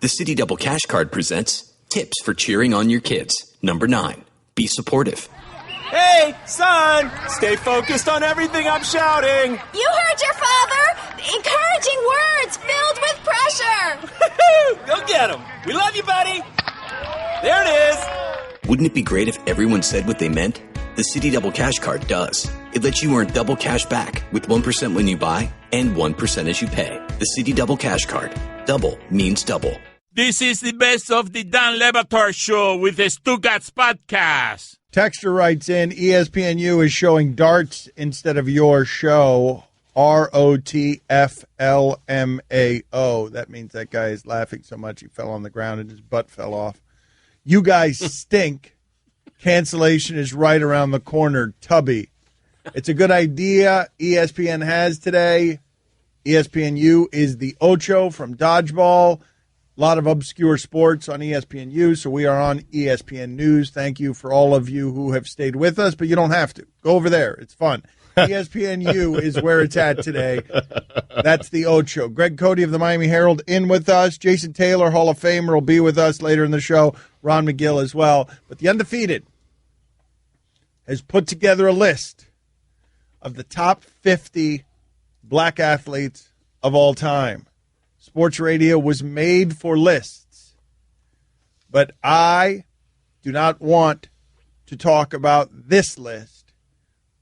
The City Double Cash Card presents tips for cheering on your kids. Number 9, be supportive. Hey, son, stay focused on everything I'm shouting. You heard your father. Encouraging words filled with pressure. Go get him. We love you, buddy. There it is. Wouldn't it be great if everyone said what they meant? The City Double Cash Card does. It lets you earn double cash back with 1% when you buy and 1% as you pay. The City Double Cash Card. Double means double. This is the best of the Dan Le Batard Show with the Stugatz podcast. Texture writes in, ESPNU is showing darts instead of your show. ROTFLMAO. That means that guy is laughing so much he fell on the ground and his butt fell off. You guys stink. Cancellation is right around the corner. Tubby. It's a good idea ESPN has today. ESPNU is the Ocho from Dodgeball. A lot of obscure sports on ESPNU, so we are on ESPN News. Thank you for all of you who have stayed with us, but you don't have to. Go over there. It's fun. ESPNU is where it's at today. That's the Ocho. Greg Cote of the Miami Herald in with us. Jason Taylor, Hall of Famer, will be with us later in the show. Ron McGill as well. But the Undefeated has put together a list of the top 50 black athletes of all time. Sports radio was made for lists, but I do not want to talk about this list.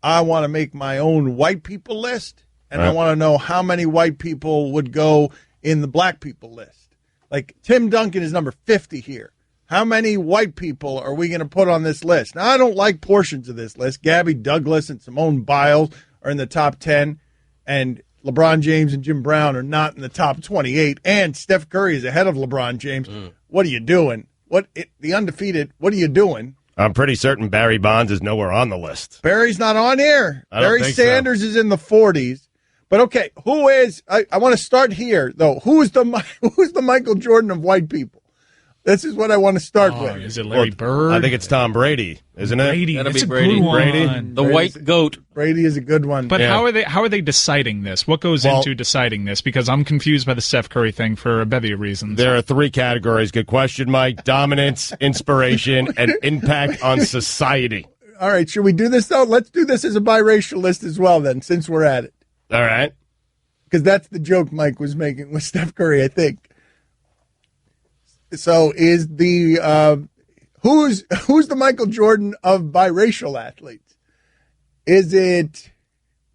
I want to make my own white people list, and I want to know how many white people would go in the black people list. Like Tim Duncan is number 50 here. How many white people are we going to put on this list? Now, I don't like portions of this list. Gabby Douglas and Simone Biles are in the top 10, and LeBron James and Jim Brown are not in the top 28, and Steph Curry is ahead of LeBron James. What are you doing? The Undefeated, what are you doing? I'm pretty certain Barry Bonds is nowhere on the list. Barry's not on here. Barry Sanders is in the 40s. But, okay, who is – I want to start here, though. Who's the Michael Jordan of white people? This is what I want to start with. Is it Larry Bird? I think it's Tom Brady, isn't it? Brady. That'll That's be Brady. a good one. Brady. The white goat. Brady is a good one. But how are they deciding this? What goes into deciding this? Because I'm confused by the Steph Curry thing for a bevy of reasons. There are 3 categories. Good question, Mike. Dominance, inspiration, and impact on society. All right, should we do this, though? Let's do this as a biracial list as well, then, since we're at it. All right. Because that's the joke Mike was making with Steph Curry, I think. So is the who's the Michael Jordan of biracial athletes? Is it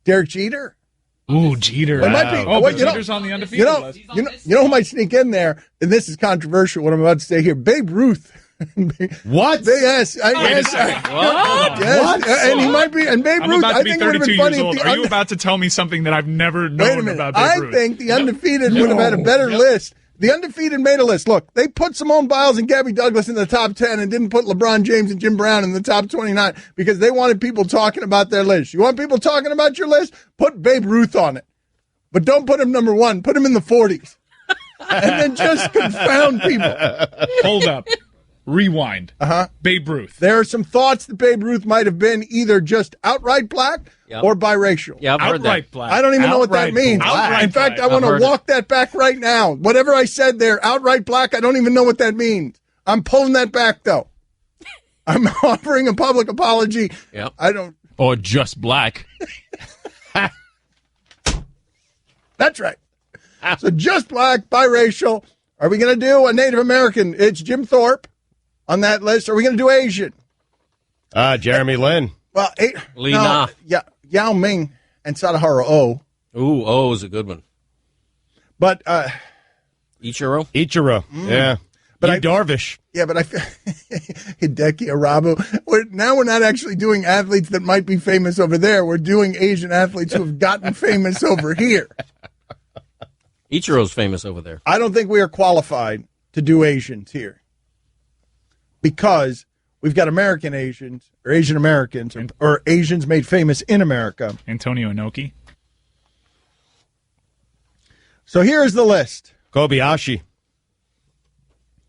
Derek Jeter? Ooh, Jeter. It might be. But Jeter's on the Undefeated list. You know who might sneak in there, and this is controversial, what I'm about to say here. Babe Ruth. What? Yes. What? Yes, and he might be. And Babe Ruth, I think it would have been funny if Are you about to tell me something that I've never known about Babe Ruth? I think the Undefeated would have had a better list. The Undefeated made a list. Look, they put Simone Biles and Gabby Douglas in the top 10 and didn't put LeBron James and Jim Brown in the top 29 because they wanted people talking about their list. You want people talking about your list? Put Babe Ruth on it. But don't put him number 1. Put him in the 40s. And then just confound people. Hold up. Rewind. Babe Ruth. There are some thoughts that Babe Ruth might have been either just outright black or biracial. Yeah, I've heard that. Outright black. I don't even know what that means. In fact, I want to walk that back right now. Whatever I said there, outright black, I don't even know what that means. I'm pulling that back, though. I'm offering a public apology. Yep. I don't. Or just black. That's right. So just black, biracial. Are we going to do a Native American? It's Jim Thorpe on that list. Are we going to do Asian? Jeremy Lin. Well, Lee Na. Yao Ming and Sadaharu O. Ooh, O is a good one. But Ichiro? Ichiro. Yeah. But Darvish. Yeah, but I feel Hideki Arabu. Now we're not actually doing athletes that might be famous over there. We're doing Asian athletes who have gotten famous over here. Ichiro's famous over there. I don't think we are qualified to do Asians here because we've got American Asians or Asian Americans or Asians made famous in America. Antonio Inoki. So here's the list. Kobayashi.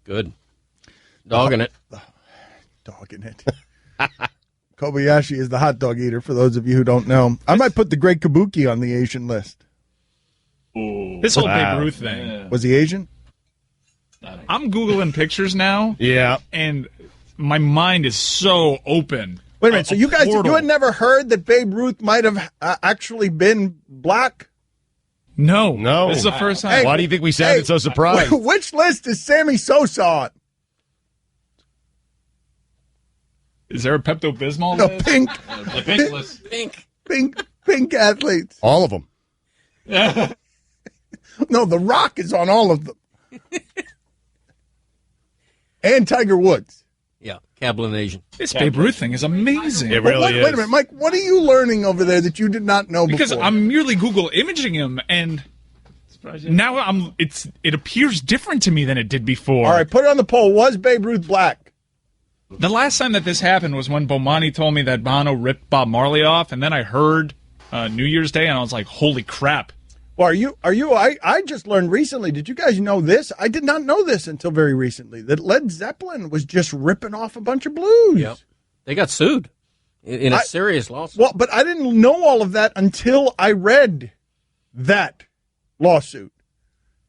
Good. Dogging it. Dogging it. Kobayashi is the hot dog eater, for those of you who don't know. I might put the Great Kabuki on the Asian list. This whole Babe Ruth thing. Was he Asian? I'm Googling pictures now. Yeah. And my mind is so open. Wait a minute. So you guys, you had never heard that Babe Ruth might have actually been black? No. This is the first time. Hey, Why do you think we sounded so surprised? Which list is Sammy Sosa on? Is there a Pepto-Bismol No, list? pink. The pink list. Pink athletes. All of them. No, The Rock is on all of them. And Tiger Woods. Yeah, Cablinasian. This Babe Ruth thing is amazing. It really is. Wait a minute, Mike. What are you learning over there that you did not know Because before? I'm merely Google imaging him, and now it appears different to me than it did before. All right, put it on the poll. Was Babe Ruth black? The last time that this happened was when Bomani told me that Bono ripped Bob Marley off, and then I heard New Year's Day, and I was like, holy crap. Well, I just learned recently. Did you guys know this? I did not know this until very recently, that Led Zeppelin was just ripping off a bunch of blues. Yep. They got sued in a serious lawsuit. Well, but I didn't know all of that until I read that lawsuit.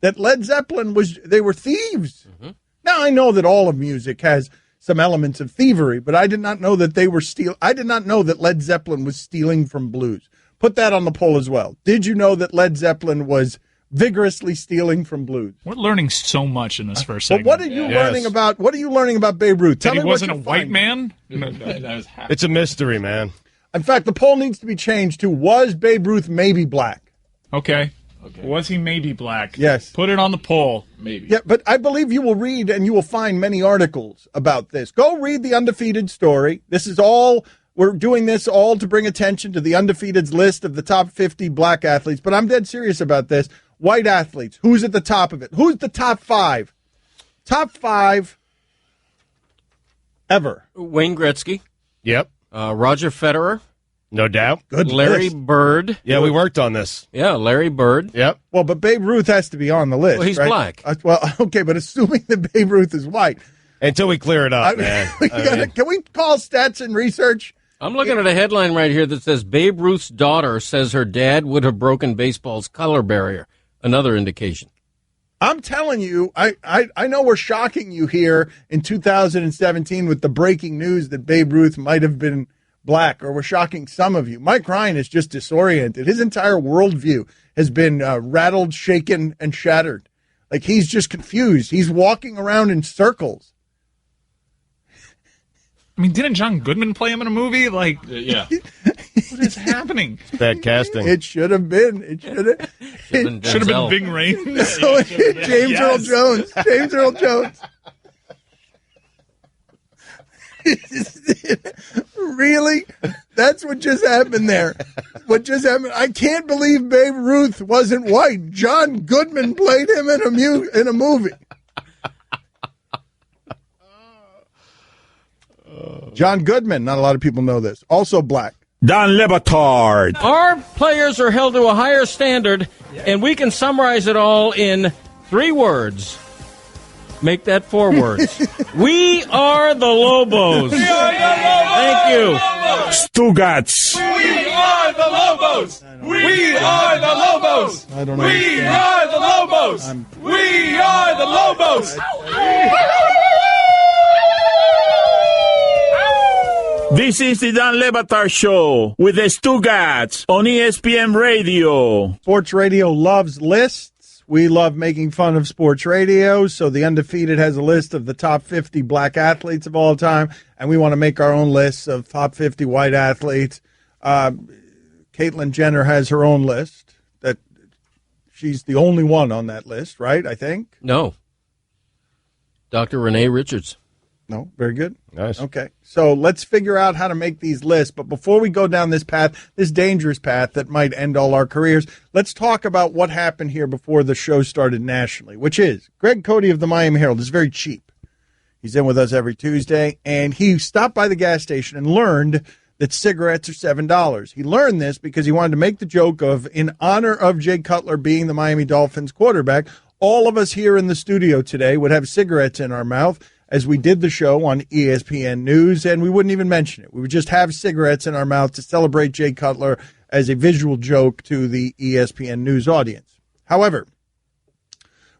That Led Zeppelin they were thieves. Mm-hmm. Now, I know that all of music has some elements of thievery, but I did not know that I did not know that Led Zeppelin was stealing from blues. Put that on the poll as well. Did you know that Led Zeppelin was vigorously stealing from blues? We're learning so much in this first But segment. what are you learning about? What are you learning about Babe Ruth? Tell That me he wasn't what a you white find. man? It's a mystery, man. In fact, the poll needs to be changed to: was Babe Ruth maybe black? Okay. Was he maybe black? Yes. Put it on the poll. Maybe. Yeah, but I believe you will read and you will find many articles about this. Go read the Undefeated story. This is all. We're doing this all to bring attention to the Undefeated's list of the top 50 black athletes. But I'm dead serious about this. White athletes. Who's at the top of it? Who's the top 5? Top 5 ever. Wayne Gretzky. Yep. Roger Federer. No doubt. Good Larry list. Bird. Yeah, we worked on this. Yeah, Larry Bird. Yep. Well, but Babe Ruth has to be on the list. Well, he's right? black. Well, okay, but assuming that Babe Ruth is white. Until we clear it up, man. Can we call stats and research? I'm looking at a headline right here that says Babe Ruth's daughter says her dad would have broken baseball's color barrier. Another indication. I'm telling you, I know we're shocking you here in 2017 with the breaking news that Babe Ruth might have been black, or we're shocking some of you. Mike Ryan is just disoriented. His entire worldview has been rattled, shaken, and shattered. Like, he's just confused. He's walking around in circles. I mean, didn't John Goodman play him in a movie? Like, yeah. What is happening? Bad casting. It should have been. It should have. Should have been Bing Rain. So, James Earl Jones. James Earl Jones. Really? That's what just happened there. What just happened? I can't believe Babe Ruth wasn't white. John Goodman played him in a movie. John Goodman. Not a lot of people know this. Also black. Dan Batard. Our players are held to a higher standard, and we can summarize it all in 3 words. Make that 4 words. We are the Lobos. We are the Lobos. Thank you. Stugats. We are the Lobos. We are the Lobos. I don't We understand. are the Lobos. We are the Lobos. This is the Dan Le Batard Show with the Stugats on ESPN Radio. Sports radio loves lists. We love making fun of sports radio. So the Undefeated has a list of the top 50 black athletes of all time, and we want to make our own lists of top 50 white athletes. Caitlyn Jenner has her own list. That she's the only one on that list, right? I think. No. Dr. Renee Richards. No, very good. Nice. Okay, so let's figure out how to make these lists. But before we go down this path, this dangerous path that might end all our careers, let's talk about what happened here before the show started nationally, which is Greg Cote of the Miami Herald is very cheap. He's in with us every Tuesday, and he stopped by the gas station and learned that cigarettes are $7. He learned this because he wanted to make the joke of, in honor of Jay Cutler being the Miami Dolphins quarterback, all of us here in the studio today would have cigarettes in our mouth as we did the show on ESPN News, and we wouldn't even mention it. We would just have cigarettes in our mouth to celebrate Jay Cutler as a visual joke to the ESPN News audience. However,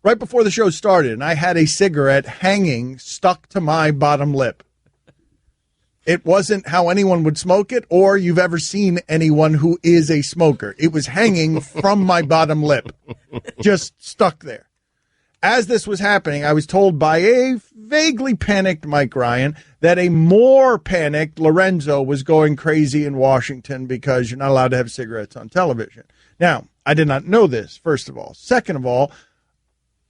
right before the show started, and I had a cigarette hanging, stuck to my bottom lip. It wasn't how anyone would smoke it, or you've ever seen anyone who is a smoker. It was hanging from my bottom lip, just stuck there. As this was happening, I was told by a vaguely panicked Mike Ryan that a more panicked Lorenzo was going crazy in Washington because you're not allowed to have cigarettes on television. Now, I did not know this, first of all. Second of all,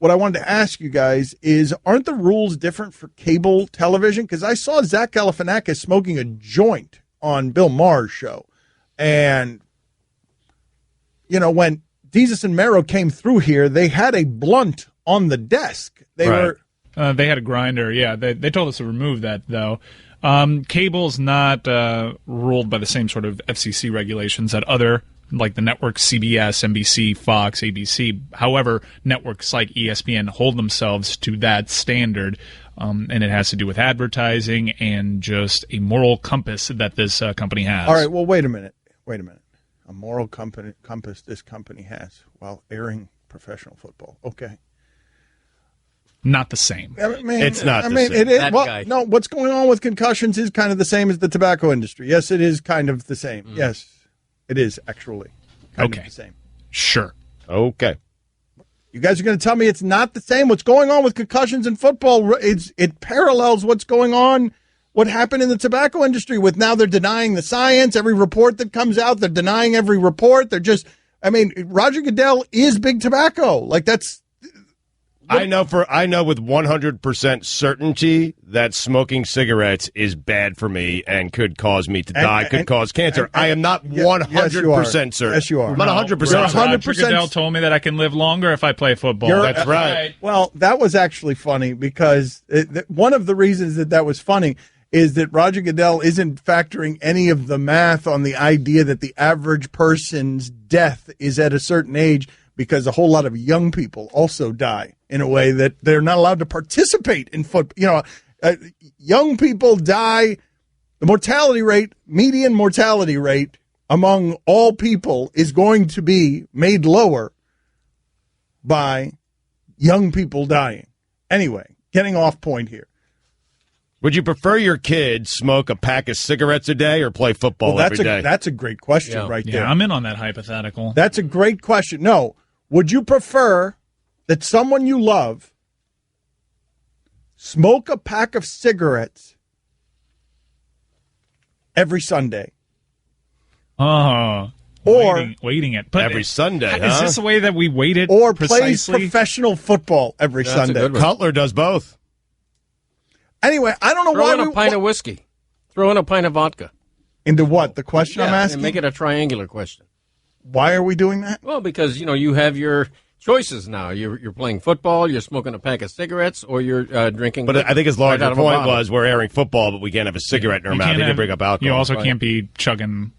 what I wanted to ask you guys is, aren't the rules different for cable television? Because I saw Zach Galifianakis smoking a joint on Bill Maher's show. And, you know, when Desus and Mero came through here, they had a blunt on the desk. They had a grinder, yeah. They told us to remove that, though. Cable's not ruled by the same sort of FCC regulations that other, like the networks CBS, NBC, Fox, ABC. However, networks like ESPN hold themselves to that standard, and it has to do with advertising and just a moral compass that this company has. All right, well, wait a minute. A moral compass this company has while airing professional football. Okay. Not the same. It's not the same. It is. Well, no, what's going on with concussions is kind of the same as the tobacco industry. Yes, it is kind of the same. Yes, it is actually kind of the same. Sure. Okay. You guys are going to tell me it's not the same? What's going on with concussions in football, it parallels what's going on, what happened in the tobacco industry with now they're denying the science. Every report that comes out, they're denying every report. They're just, Roger Goodell is big tobacco. Like that's... I know with 100% certainty that smoking cigarettes is bad for me and could cause me to die, could cause cancer. I am not 100% certain. Yes, you are. I'm not 100% certain. Roger Goodell told me that I can live longer if I play football. That's right. Well, that was actually funny because one of the reasons that was funny is that Roger Goodell isn't factoring any of the math on the idea that the average person's death is at a certain age, because a whole lot of young people also die in a way that they're not allowed to participate in football. Young people die. The median mortality rate among all people is going to be made lower by young people dying. Anyway, getting off point here. Would you prefer your kid smoke a pack of cigarettes a day or play football every day? That's a great question right there. Yeah, I'm in on that hypothetical. That's a great question. No. Would you prefer that someone you love smoke a pack of cigarettes every Sunday? Or waiting it. But every Sunday, Is this the way that we wait it or precisely? plays professional football every Sunday? Cutler does both. Anyway, I don't know Throw why in a pint of whiskey. Throw in a pint of vodka. Into what? The question I'm asking? And make it a triangular question. Why are we doing that? Well, because, you have your choices now. You're playing football, you're smoking a pack of cigarettes, or you're drinking. But I think his larger point was we're airing football, but we can't have a cigarette in our mouth. He didn't bring up alcohol. You also can't be chugging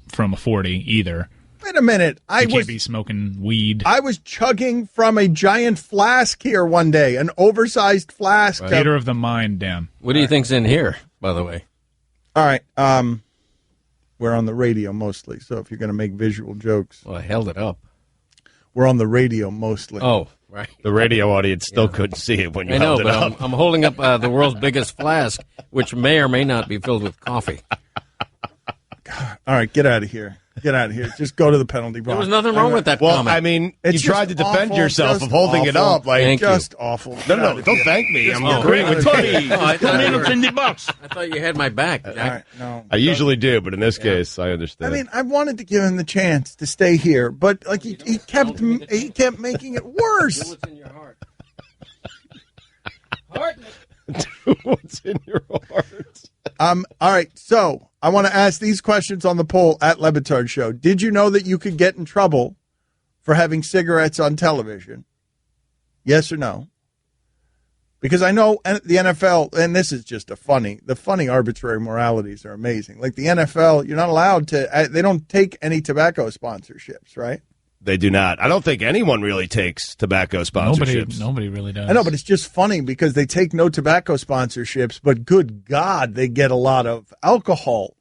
from a 40 either. Wait a minute. You can't be smoking weed. I was chugging from a giant flask here one day, an oversized flask. Theater of the mind, Dan. What do you think's in here, by the way? All right. We're on the radio mostly, so if you're going to make visual jokes. Well, I held it up. We're on the radio mostly. Oh, right. The radio audience still couldn't see it when you held it up. I'm holding up the world's biggest flask, which may or may not be filled with coffee. God. All right, get out of here. Get out of here. Just go to the penalty box. There was nothing wrong with that comment. Well, I mean, you tried to defend awful, yourself of holding it up. Thank you. Awful. No, don't thank me. I'm agreeing with Tony. Tomatoes in the box. I thought you had my back. All right, no. I usually do, but in this case, I understand. I mean, I wanted to give him the chance to stay here, but like he kept making it worse. Do what's in your heart. Heart. Do what's in your heart. All right, so I want to ask these questions on the poll at Le Batard Show. Did you know that you could get in trouble for having cigarettes on television? Yes or no? Because I know the NFL, and this is just the funny arbitrary moralities are amazing. Like the NFL, you're not allowed to, they don't take any tobacco sponsorships, right? They do not. I don't think anyone really takes tobacco sponsorships. Nobody really does. I know, but it's just funny because they take no tobacco sponsorships, but good God, they get a lot of alcohol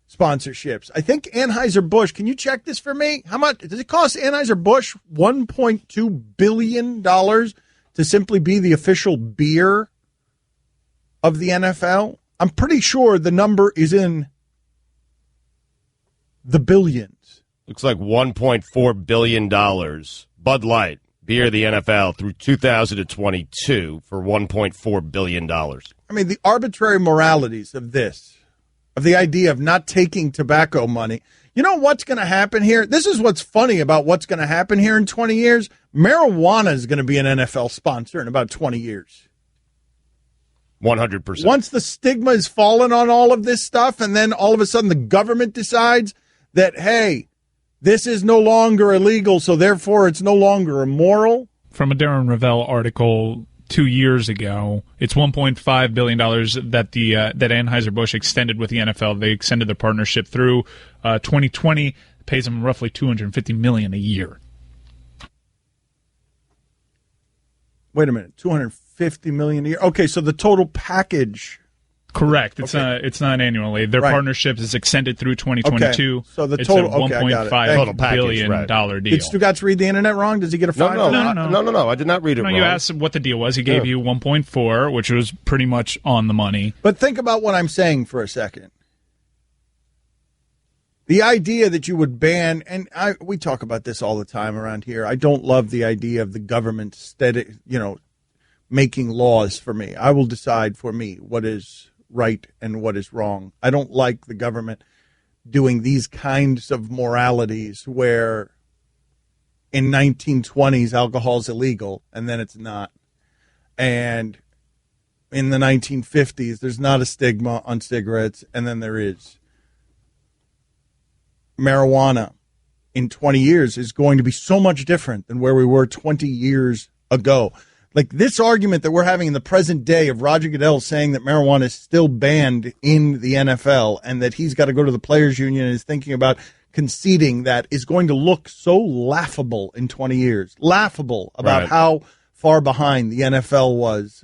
sponsorships. I think Anheuser-Busch, can you check this for me? How much does it cost Anheuser-Busch? $1.2 billion to simply be the official beer of the NFL? I'm pretty sure the number is in the billions. Looks like $1.4 billion. Bud Light, beer of the NFL, through 2022 for $1.4 billion. I mean, the arbitrary moralities of this, of the idea of not taking tobacco money. You know what's going to happen here? This is what's funny about what's going to happen here in 20 years. Marijuana is going to be an NFL sponsor in about 20 years. 100%. Once the stigma is fallen on all of this stuff, and then all of a sudden the government decides that, hey, this is no longer illegal, so therefore it's no longer immoral. From a Darren Ravel article 2 years ago, it's $1.5 billion that that Anheuser-Busch extended with the NFL. They extended their partnership through 2020. It pays them roughly $250 million a year. Wait a minute, $250 million a year. Okay, so the total package. Correct. It's not annually. Their partnership is extended through 2022. Okay. So the total, it's a $1.5 billion dollar deal. Did Stugatz read the internet wrong? Does he get a fine? No. I did not read it wrong. You asked what the deal was. He gave you 1.4, which was pretty much on the money. But think about what I'm saying for a second. The idea that you would ban, and we talk about this all the time around here. I don't love the idea of the government making laws for me. I will decide for me what is right and what is wrong. I don't like the government doing these kinds of moralities where in 1920s alcohol is illegal and then it's not. And in the 1950s there's not a stigma on cigarettes and then there is. Marijuana in 20 years is going to be so much different than where we were 20 years ago. Like this argument that we're having in the present day of Roger Goodell saying that marijuana is still banned in the NFL and that he's got to go to the players union and is thinking about conceding that is going to look so laughable in 20 years. Laughable about how far behind the NFL was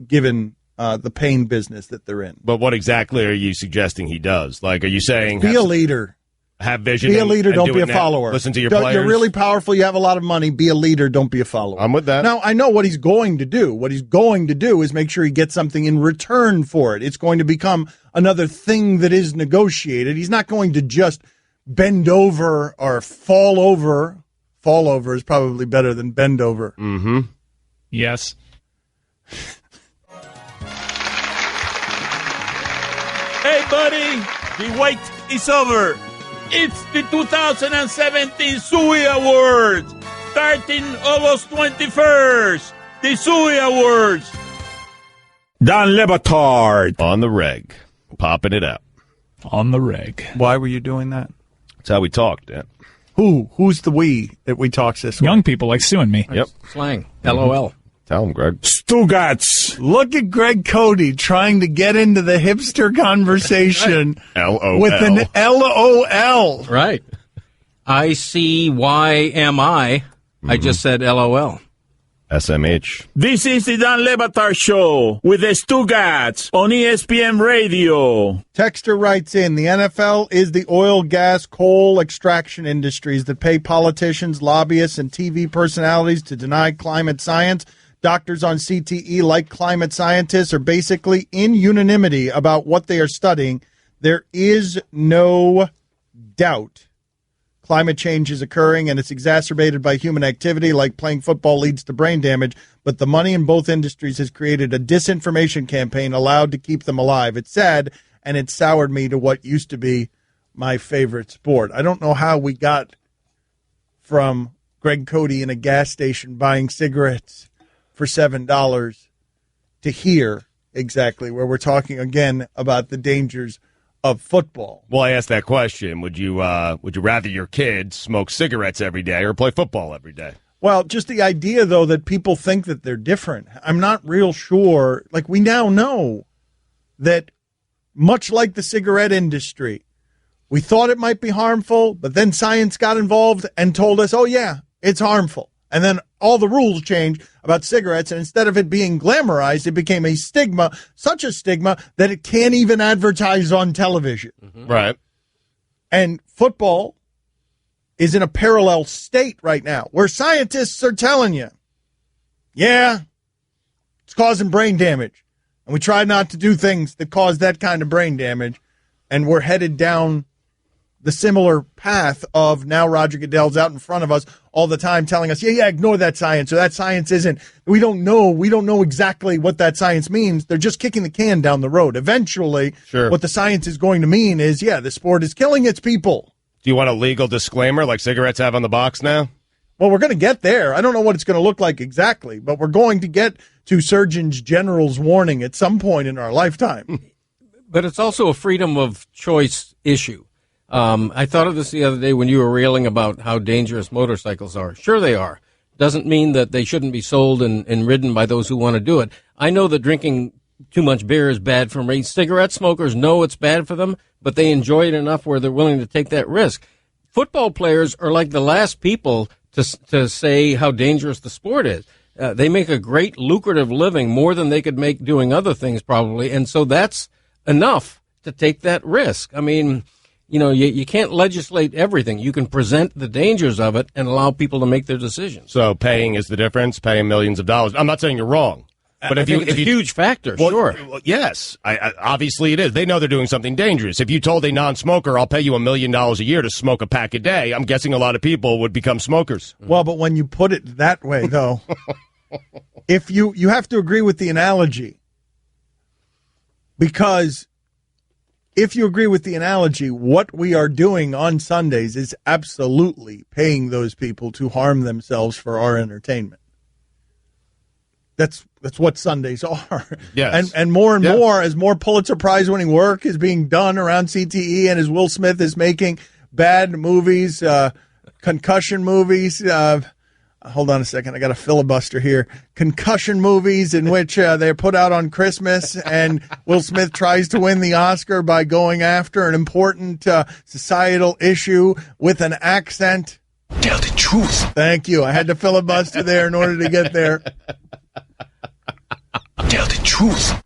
given the pain business that they're in. But what exactly are you suggesting he does? Like, are you saying be a leader? Have vision. Be a leader, don't be a follower. Listen to your players. You're really powerful, you have a lot of money. Be a leader, don't be a follower. I'm with that. Now, I know what he's going to do. What he's going to do is make sure he gets something in return for it. It's going to become another thing that is negotiated. He's not going to just bend over or fall over. Fall over is probably better than bend over. Mm-hmm. Yes. Hey, buddy, the wait is over. It's the 2017 Sui Awards, starting August 21st. The Sui Awards. Don Le Batard. On the reg. Popping it out. On the reg. Why were you doing that? That's how we talked, Dan. Who's the we that we talk this way? Young people like Sue and me. Yep. Slang. LOL. Tell him, Greg. Stugatz. Look at Greg Cote trying to get into the hipster conversation LOL. with an LOL. Right. ICYMI. I just said LOL. SMH. This is the Don Le Batard Show with the Stugatz on ESPN Radio. Texter writes in, the NFL is the oil, gas, coal extraction industries that pay politicians, lobbyists, and TV personalities to deny climate science. Doctors on CTE, like climate scientists, are basically in unanimity about what they are studying. There is no doubt climate change is occurring, and it's exacerbated by human activity, like playing football leads to brain damage. But the money in both industries has created a disinformation campaign allowed to keep them alive. It's sad, and it soured me to what used to be my favorite sport. I don't know how we got from Greg Cote in a gas station buying cigarettes for $7 to here exactly, where we're talking again about the dangers of football. Well, I asked that question. Would you rather your kids smoke cigarettes every day or play football every day? Well, just the idea, though, that people think that they're different. I'm not real sure. Like, we now know that much like the cigarette industry, we thought it might be harmful, but then science got involved and told us, oh, yeah, it's harmful. And then all the rules changed about cigarettes, and instead of it being glamorized, it became a stigma, such a stigma that it can't even advertise on television. Mm-hmm. Right. And football is in a parallel state right now where scientists are telling you, yeah, it's causing brain damage. And we try not to do things that cause that kind of brain damage. And we're headed down the similar path of now Roger Goodell's out in front of us all the time telling us, yeah, ignore that science, or that science isn't. We don't know exactly what that science means. They're just kicking the can down the road. Eventually, what the science is going to mean is, the sport is killing its people. Do you want a legal disclaimer like cigarettes have on the box now? Well, we're going to get there. I don't know what it's going to look like exactly, but we're going to get to Surgeon General's warning at some point in our lifetime. But it's also a freedom of choice issue. I thought of this the other day when you were railing about how dangerous motorcycles are. Sure they are. Doesn't mean that they shouldn't be sold and ridden by those who want to do it. I know that drinking too much beer is bad for me. Cigarette smokers know it's bad for them, but they enjoy it enough where they're willing to take that risk. Football players are like the last people to say how dangerous the sport is. They make a great lucrative living, more than they could make doing other things probably, and so that's enough to take that risk. I mean, you can't legislate everything. You can present the dangers of it and allow people to make their decisions. So paying is the difference, paying millions of dollars. I'm not saying you're wrong. But it's a huge factor, sure. Well, yes, obviously it is. They know they're doing something dangerous. If you told a non-smoker, I'll pay you $1 million a year to smoke a pack a day, I'm guessing a lot of people would become smokers. Well, but when you put it that way, though, if you have to agree with the analogy, because if you agree with the analogy, what we are doing on Sundays is absolutely paying those people to harm themselves for our entertainment. That's what Sundays are. Yes. And more more, as more Pulitzer Prize winning work is being done around CTE, and as Will Smith is making bad movies, concussion movies. Hold on a second. I got a filibuster here. Concussion movies in which they're put out on Christmas, and Will Smith tries to win the Oscar by going after an important societal issue with an accent. Tell the truth. Thank you. I had to filibuster there in order to get there. Tell the truth.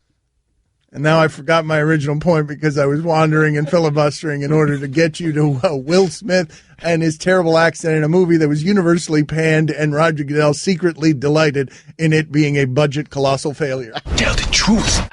And now I forgot my original point because I was wandering and filibustering in order to get you to Will Smith and his terrible accent in a movie that was universally panned, and Roger Goodell secretly delighted in it being a budget colossal failure. Tell the truth.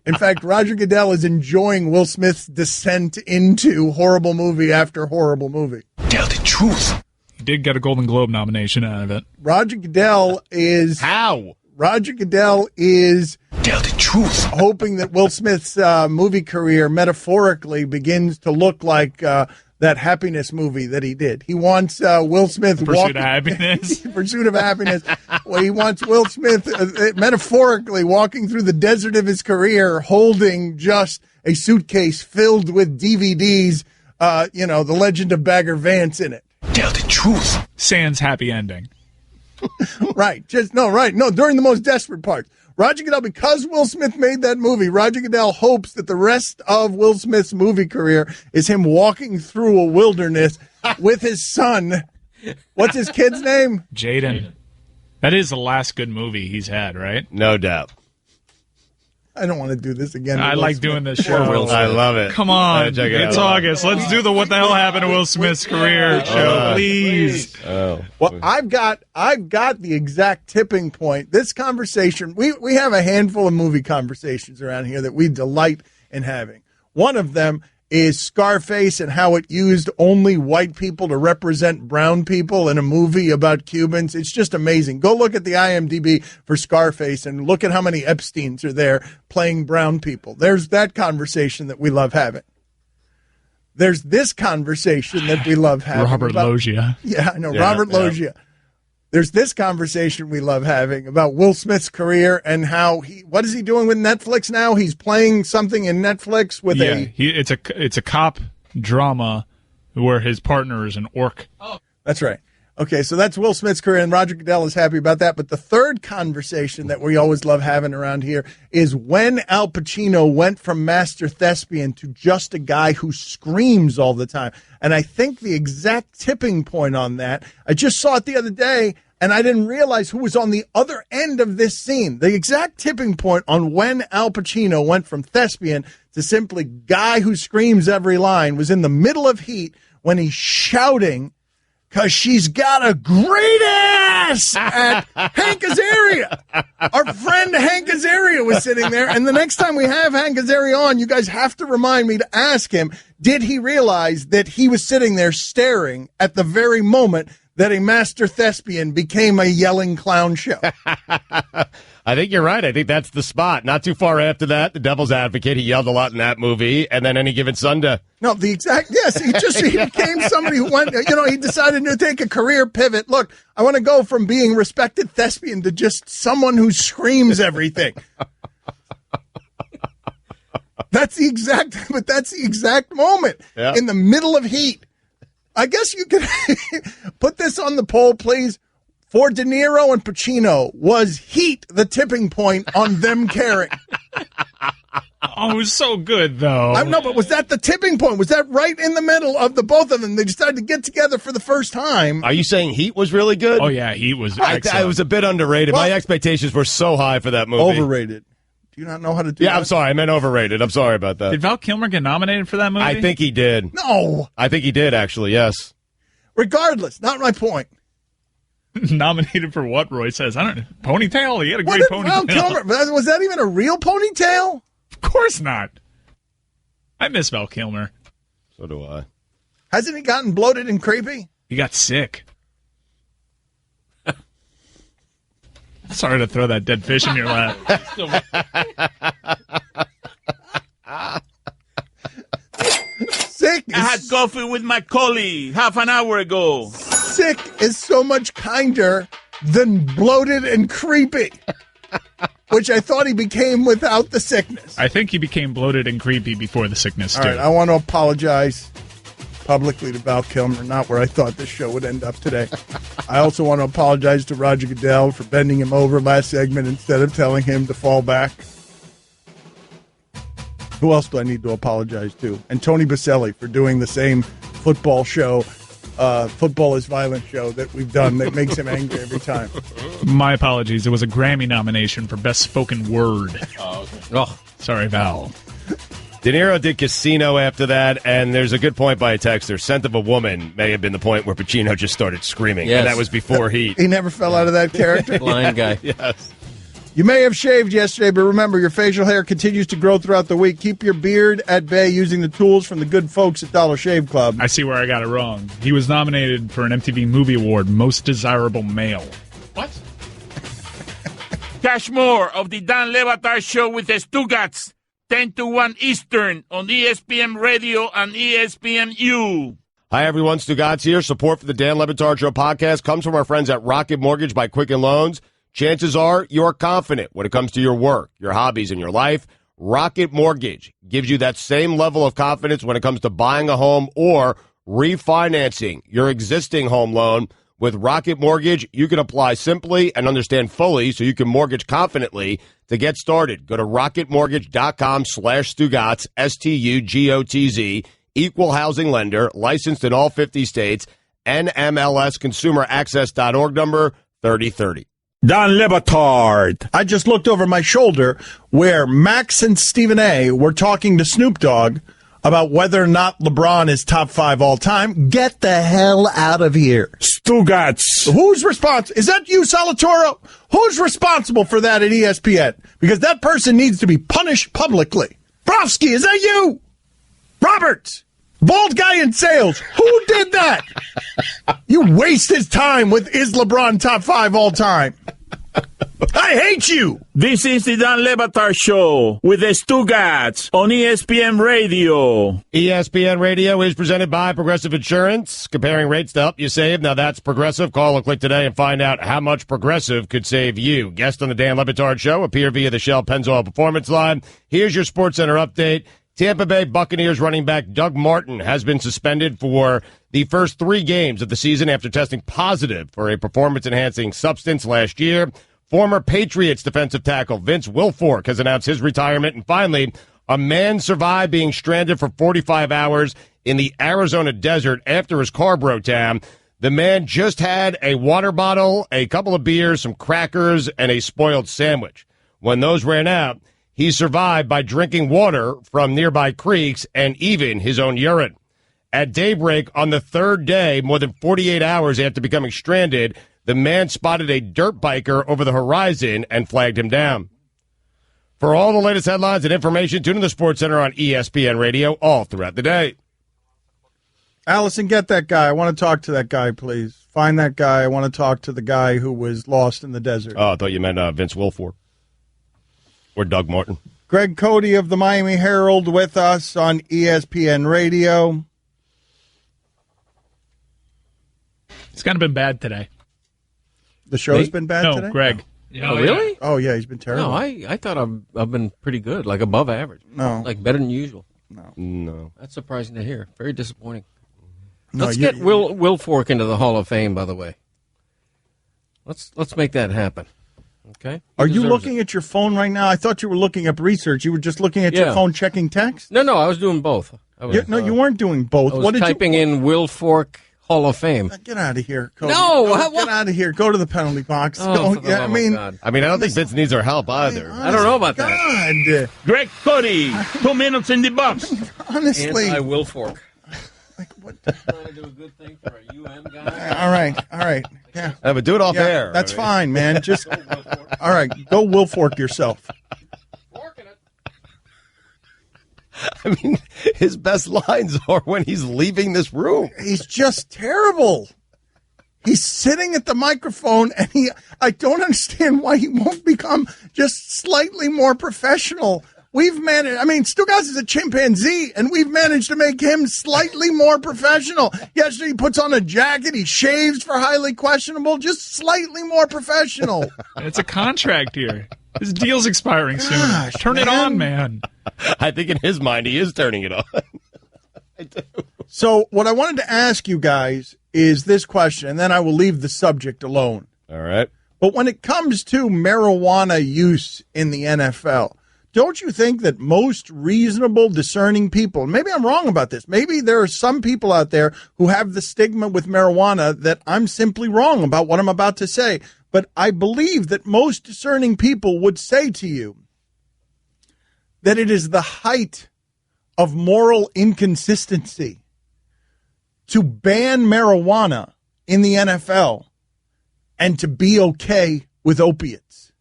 In fact, Roger Goodell is enjoying Will Smith's descent into horrible movie after horrible movie. Tell the truth. He did get a Golden Globe nomination out of it. Roger Goodell is... How? Roger Goodell is... Tell the truth. Hoping that Will Smith's movie career metaphorically begins to look like that Happiness movie that he did. He wants Will Smith Pursuit of Happiness. Pursuit of Happiness. Well, he wants Will Smith metaphorically walking through the desert of his career, holding just a suitcase filled with DVDs. The Legend of Bagger Vance in it. Tell the truth. Sans happy ending. Right. During the most desperate parts. Roger Goodell, because Will Smith made that movie, Roger Goodell hopes that the rest of Will Smith's movie career is him walking through a wilderness with his son. What's his kid's name? Jaden. That is the last good movie he's had, right? No doubt. I don't want to do this again. I like doing this show. I love it. Come on. It's August. Let's do the What the Hell Happened to Will Smith's Career show, please. Well, I've got the exact tipping point. This conversation, we have a handful of movie conversations around here that we delight in having. One of them is Scarface and how it used only white people to represent brown people in a movie about Cubans. It's just amazing. Go look at the IMDb for Scarface and look at how many Epsteins are there playing brown people. There's that conversation that we love having. There's this conversation that we love having. Robert Loggia. Yeah, I know, Robert Loggia. There's this conversation we love having about Will Smith's career and how what is he doing with Netflix now? He's playing something in Netflix with it's a cop drama where his partner is an orc. Oh. That's right. Okay, so that's Will Smith's career, and Roger Goodell is happy about that. But the third conversation that we always love having around here is when Al Pacino went from master thespian to just a guy who screams all the time. And I think the exact tipping point on that, I just saw it the other day, and I didn't realize who was on the other end of this scene. The exact tipping point on when Al Pacino went from thespian to simply guy who screams every line was in the middle of Heat when he's shouting because she's got a great ass at Hank Azaria. Our friend Hank Azaria was sitting there, and the next time we have Hank Azaria on, you guys have to remind me to ask him, did he realize that he was sitting there staring at the very moment that a master thespian became a yelling clown show? I think you're right. I think that's the spot. Not too far after that, The Devil's Advocate. He yelled a lot in that movie, and then Any Given Sunday. No, yes. He became somebody who went, he decided to take a career pivot. Look, I want to go from being respected thespian to just someone who screams everything. That's the exact moment in the middle of Heat. I guess you could put this on the poll, please. For De Niro and Pacino, was Heat the tipping point on them caring? Oh, it was so good, though. I know, but was that the tipping point? Was that right in the middle of the both of them? They decided to get together for the first time. Are you saying Heat was really good? Oh, yeah, Heat was excellent. I was a bit underrated. My expectations were so high for that movie. Overrated. Do you not know how to do that? Yeah, I'm sorry. I meant overrated. I'm sorry about that. Did Val Kilmer get nominated for that movie? I think he did. No. I think he did, actually, yes. Regardless, not my point. Nominated for what, Roy says? I don't know. Ponytail? He had a great ponytail. Val Kilmer, was that even a real ponytail? Of course not. I miss Val Kilmer. So do I. Hasn't he gotten bloated and creepy? He got sick. Sorry to throw that dead fish in your lap. Sick. I had coffee with my colleague half an hour ago. Sick is so much kinder than bloated and creepy, which I thought he became without the sickness. I think he became bloated and creepy before the sickness, All too. right, I want to apologize publicly to Val Kilmer, not where I thought this show would end up today. I also want to apologize to Roger Goodell for bending him over last segment instead of telling him to fall back. Who else do I need to apologize to? And Tony Baselli for doing the same football show, Football is Violent show that we've done that makes him angry every time. My apologies. It was a Grammy nomination for Best Spoken Word. Oh, okay. Oh, sorry, Val. De Niro did Casino after that, and there's a good point by a texter. Scent of a Woman may have been the point where Pacino just started screaming, and that was before Heat. He never fell out of that character? Blind guy. Yes. You may have shaved yesterday, but remember, your facial hair continues to grow throughout the week. Keep your beard at bay using the tools from the good folks at Dollar Shave Club. I see where I got it wrong. He was nominated for an MTV Movie Award, Most Desirable Male. What? Catch more of the Dan Le Batard Show with the Stugats, 10 to 1 Eastern on ESPN Radio and ESPNU. Hi, everyone. Stugats here. Support for the Dan Le Batard Show podcast comes from our friends at Rocket Mortgage by Quicken Loans. Chances are you're confident when it comes to your work, your hobbies, and your life. Rocket Mortgage gives you that same level of confidence when it comes to buying a home or refinancing your existing home loan. With Rocket Mortgage, you can apply simply and understand fully so you can mortgage confidently. To get started, go to rocketmortgage.com/Stugotz, STUGOTZ, equal housing lender, licensed in all 50 states, NMLSconsumeraccess.org number 3030. Don Le Batard. I just looked over my shoulder where Max and Stephen A. were talking to Snoop Dogg about whether or not LeBron is top 5 all time. Get the hell out of here. Stugats. Who's responsible? Is that you, Salatoro? Who's responsible for that at ESPN? Because that person needs to be punished publicly. Brofsky, is that you? Roberts. Bald guy in sales. Who did that? You waste his time with is LeBron top 5 all time. I hate you. This is the Dan Le Batard Show with the Stugats on ESPN Radio. ESPN Radio is presented by Progressive Insurance. Comparing rates to help you save. Now that's Progressive. Call or click today and find out how much Progressive could save you. Guest on the Dan Le Batard Show appear via the Shell Pennzoil Performance Line. Here's your SportsCenter update. Tampa Bay Buccaneers running back Doug Martin has been suspended for the first 3 games of the season after testing positive for a performance-enhancing substance last year. Former Patriots defensive tackle Vince Wilfork has announced his retirement. And finally, a man survived being stranded for 45 hours in the Arizona desert after his car broke down. The man just had a water bottle, a couple of beers, some crackers, and a spoiled sandwich. When those ran out, he survived by drinking water from nearby creeks and even his own urine. At daybreak on the third day, more than 48 hours after becoming stranded, the man spotted a dirt biker over the horizon and flagged him down. For all the latest headlines and information, tune in the Sports Center on ESPN Radio all throughout the day. Allison, get that guy. I want to talk to that guy, please. Find that guy. I want to talk to the guy who was lost in the desert. Oh, I thought you meant Vince Wilfork or Doug Martin. Greg Cote of the Miami Herald with us on ESPN Radio. It's kind of been bad today. The show's been bad today? No, Greg. Oh, really? Oh, yeah, he's been terrible. No, I thought I've been pretty good, like above average. No. Like better than usual. No. That's surprising to hear. Very disappointing. No, Let's get Will Fork into the Hall of Fame, by the way. Let's make that happen. Okay? Are you looking at your phone right now? I thought you were looking up research. You were just looking at your phone checking text? No, I was doing both. You weren't doing both. I was typing in Will Fork Hall of Fame. Get out of here, Coach. No, get out of here. Go to the penalty box. Oh, God. I mean, I don't think Vince needs our help either. I don't know about that. Greg Cote, 2 minutes in the box. Honestly. Will Fork. What? Trying to do a good thing for a UM guy. All right. Yeah. But do it off air. That's fine, man. Just all right. Go Will Fork yourself. Forking it. I mean, his best lines are when he's leaving this room. He's just terrible. He's sitting at the microphone, and I don't understand why he won't become just slightly more professional. We've managed, Stugotz is a chimpanzee, and we've managed to make him slightly more professional. Yesterday, he puts on a jacket, he shaves for highly questionable, just slightly more professional. It's a contract here. His deal's expiring soon. Turn it on, man. I think in his mind, he is turning it on. I do. So what I wanted to ask you guys is this question, and then I will leave the subject alone. All right. But when it comes to marijuana use in the NFL, don't you think that most reasonable, discerning people, maybe I'm wrong about this, maybe there are some people out there who have the stigma with marijuana that I'm simply wrong about what I'm about to say, but I believe that most discerning people would say to you that it is the height of moral inconsistency to ban marijuana in the NFL and to be okay with opiates.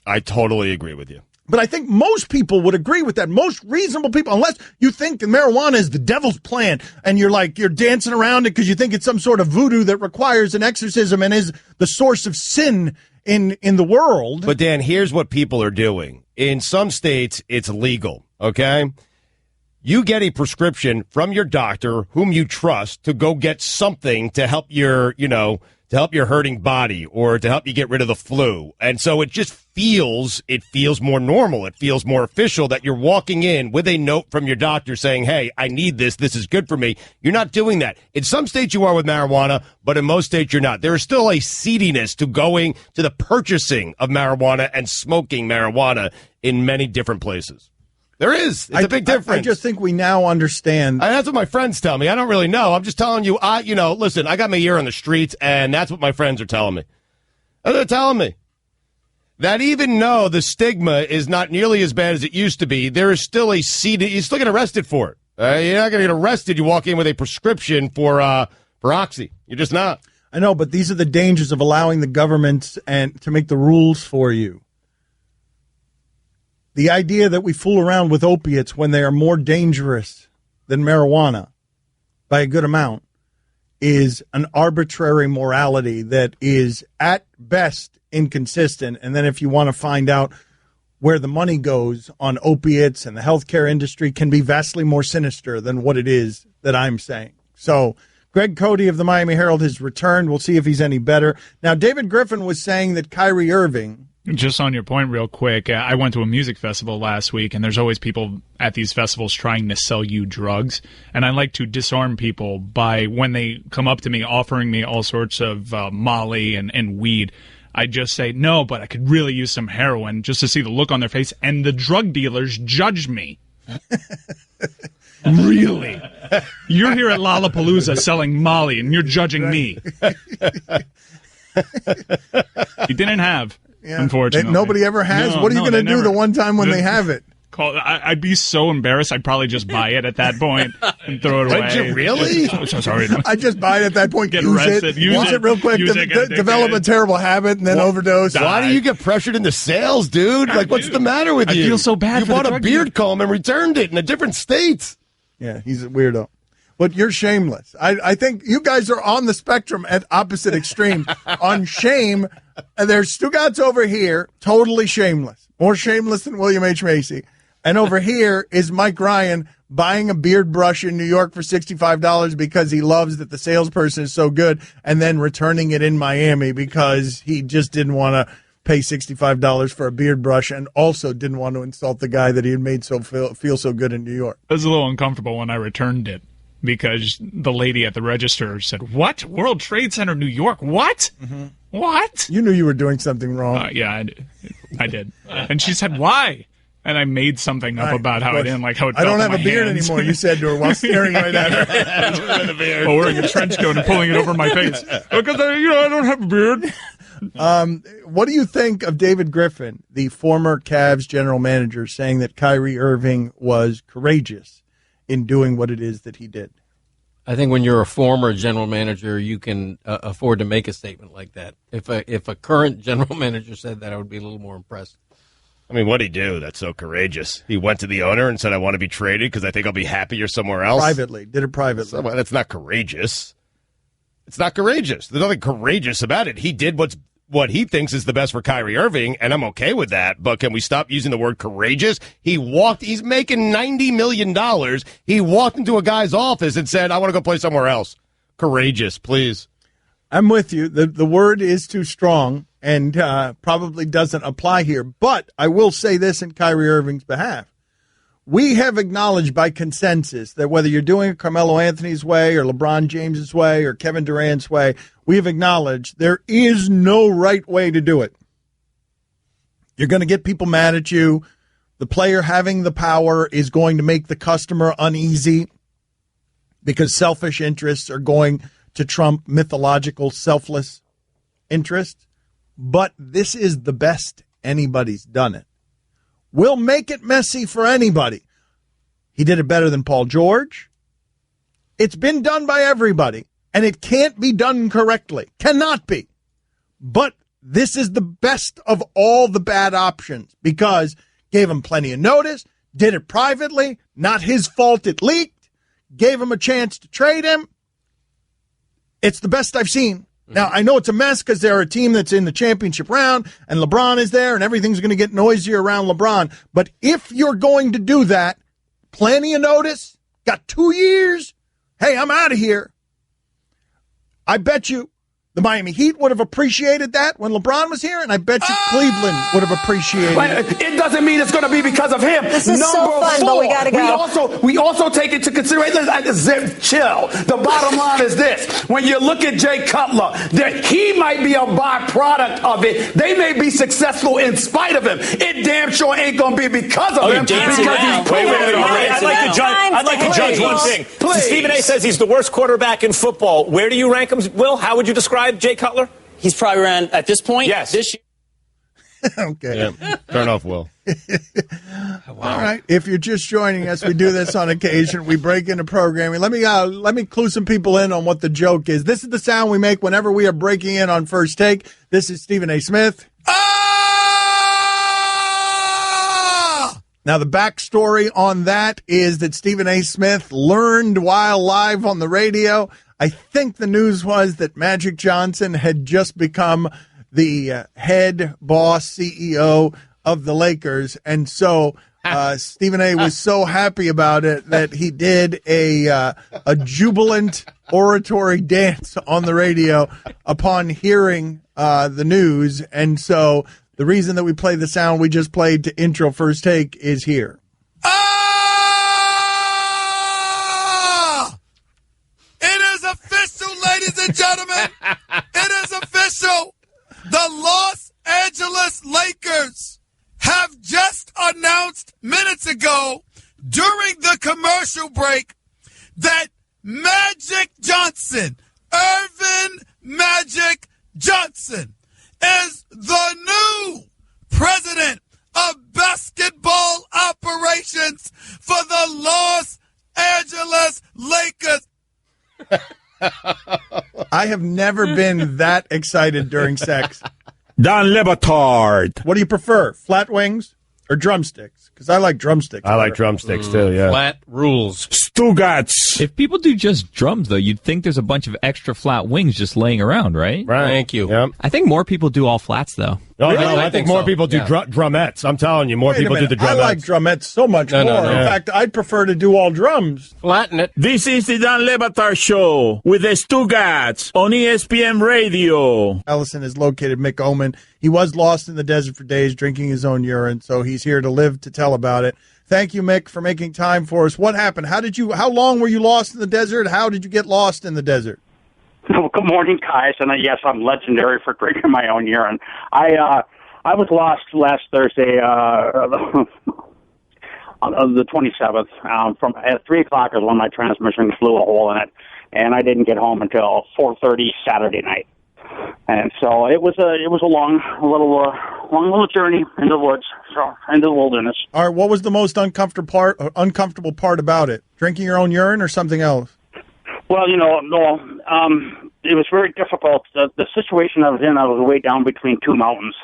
I totally agree with you. But I think most people would agree with that. Most reasonable people, unless you think marijuana is the devil's plan and you're dancing around it because you think it's some sort of voodoo that requires an exorcism and is the source of sin in the world. But Dan, here's what people are doing. In some states, it's legal, okay? You get a prescription from your doctor whom you trust to go get something to help your hurting body or to help you get rid of the flu. And so it feels more normal. It feels more official that you're walking in with a note from your doctor saying, hey, I need this. This is good for me. You're not doing that. In some states you are with marijuana, but in most states you're not. There is still a seediness to going to the purchasing of marijuana and smoking marijuana in many different places. There is. It's a big difference. I just think we now understand. That's what my friends tell me. I don't really know. I'm just telling you, listen, I got my ear on the streets, and that's what my friends are telling me. They're telling me that even though the stigma is not nearly as bad as it used to be, there is still a seed. You still get arrested for it. You're not going to get arrested. You walk in with a prescription for Oxy. You're just not. I know, but these are the dangers of allowing the government to make the rules for you. The idea that we fool around with opiates when they are more dangerous than marijuana by a good amount is an arbitrary morality that is at best inconsistent. And then if you want to find out where the money goes on opiates and the healthcare industry can be vastly more sinister than what it is that I'm saying. So Greg Cote of the Miami Herald has returned. We'll see if he's any better. Now, David Griffin was saying that Kyrie Irving... Just on your point real quick, I went to a music festival last week, and there's always people at these festivals trying to sell you drugs. And I like to disarm people by, when they come up to me offering me all sorts of Molly and weed, I just say, no, but I could really use some heroin, just to see the look on their face. And the drug dealers judge me. Really? You're here at Lollapalooza selling Molly, and you're judging me. He didn't have, unfortunately. Nobody ever has? What are you going to do the one time when they have it? I'd be so embarrassed. I'd probably just buy it at that point and throw it away. Would you really? So sorry. I'd just buy it at that point. Get use arrested. Use it real quick. Develop a terrible habit and then overdose. Why do you get pressured into sales, dude? Like, what's the matter with you? I feel so bad. You bought a beard comb and returned it in a different state. Yeah, he's a weirdo. But you're shameless. I think you guys are on the spectrum at opposite extremes. On shame, there's Stugatz over here, totally shameless. More shameless than William H. Macy. And over here is Mike Ryan buying a beard brush in New York for $65 because he loves that the salesperson is so good, and then returning it in Miami because he just didn't want to pay $65 for a beard brush and also didn't want to insult the guy that he had made feel so good in New York. It was a little uncomfortable when I returned it because the lady at the register said, "What? World Trade Center, New York? What? Mm-hmm. What?" You knew you were doing something wrong. Yeah, I did. And she said, "Why?" And I made something up about how I didn't like how it felt. I don't have a beard anymore, you said to her while staring right at her. While wearing a trench coat and pulling it over my face. Because I don't have a beard. What do you think of David Griffin, the former Cavs general manager, saying that Kyrie Irving was courageous in doing what it is that he did? I think when you're a former general manager, you can afford to make a statement like that. If a current general manager said that, I would be a little more impressed. I mean, what'd he do? That's so courageous. He went to the owner and said, "I want to be traded because I think I'll be happier somewhere else." Privately. Did it privately. So, well, that's not courageous. It's not courageous. There's nothing courageous about it. He did what he thinks is the best for Kyrie Irving, and I'm okay with that. But can we stop using the word courageous? He's making $90 million. He walked into a guy's office and said, "I want to go play somewhere else." Courageous, please. I'm with you. The word is too strong and probably doesn't apply here. But I will say this in Kyrie Irving's behalf. We have acknowledged by consensus that whether you're doing it Carmelo Anthony's way or LeBron James's way or Kevin Durant's way, we have acknowledged there is no right way to do it. You're going to get people mad at you. The player having the power is going to make the customer uneasy because selfish interests are going to trump mythological, selfless interests. But this is the best anybody's done it. We'll make it messy for anybody. He did it better than Paul George. It's been done by everybody, and it can't be done correctly. Cannot be. But this is the best of all the bad options because gave him plenty of notice, did it privately, not his fault it leaked, gave him a chance to trade him. It's the best I've seen. Now, I know it's a mess because they're a team that's in the championship round and LeBron is there and everything's going to get noisier around LeBron. But if you're going to do that, plenty of notice, got 2 years, hey, I'm out of here. I bet you the Miami Heat would have appreciated that when LeBron was here, and I bet you Cleveland would have appreciated it. It doesn't mean it's going to be because of him. This is so fun, but we got to go. We also take into consideration, chill. The bottom line is this. When you look at Jay Cutler, he might be a byproduct of it. They may be successful in spite of him. It damn sure ain't going to be because of him. Because he's I'd like to judge one thing. Stephen A. says he's the worst quarterback in football. Where do you rank him, Will? How would you describe Jay Cutler? He's probably around, at this point, yes. This year. Okay. Yeah. Turn off, Will. Wow. All right. If you're just joining us, we do this on occasion. We break into programming. Let me clue some people in on what the joke is. This is the sound we make whenever we are breaking in on First Take. This is Stephen A. Smith. Now, the backstory on that is that Stephen A. Smith learned while live on the radio. I think the news was that Magic Johnson had just become the head boss CEO of the Lakers. And so Stephen A. was so happy about it that he did a jubilant oratory dance on the radio upon hearing the news. And so the reason that we play the sound we just played to intro First Take is here. It is official, ladies and gentlemen. It is official. The Los Angeles Lakers have just announced minutes ago during the commercial break that Magic Johnson, Irvin Magic Johnson, is the new president of basketball operations for the Los Angeles Lakers. I have never been that excited during sex. Don Le Batard. What do you prefer, flat wings or drumsticks? Because I like drumsticks. I like drumsticks, too, yeah. Flat rules. Stugats. If people do just drums, though, you'd think there's a bunch of extra flat wings just laying around, right? Right. Thank you. Yep. I think more people do all flats, though. Oh, Really? no, I think more so. people do drumettes. I'm telling you, more Wait a people do minute, the drumettes. I like drumettes so much No, more. no, no. In Yeah. fact, I'd prefer to do all drums. Flatten it. This is the Don Le Batard Show with the Stugats on ESPN Radio. Ellison has located Mick Oman. He was lost in the desert for days, drinking his own urine, so he's here to live to tell about it. Thank you, Mick, for making time for us. What happened? How long were you lost in the desert? How did you get lost in the desert? Well, good morning, guys. And yes, I'm legendary for drinking my own urine. I was lost last Thursday, on the 27th. From at 3:00 is when my transmission blew a hole in it, and I didn't get home until 4:30 Saturday night. And so it was a long little journey in the woods, into the wilderness. All right, what was the most uncomfortable part about it? Drinking your own urine or something else? Well, it was very difficult. The situation I was in, I was way down between two mountains,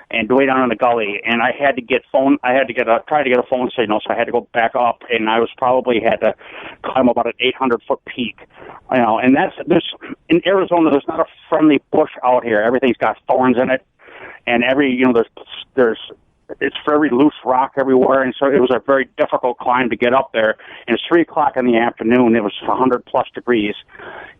and way down in the gully, and I had to try to get a phone signal, so I had to go back up, and I was probably had to climb about an 800-foot peak, and there's in Arizona, there's not a friendly bush out here. Everything's got thorns in it, and it's very loose rock everywhere, and so it was a very difficult climb to get up there. And it's 3:00 in the afternoon. It was 100+ degrees,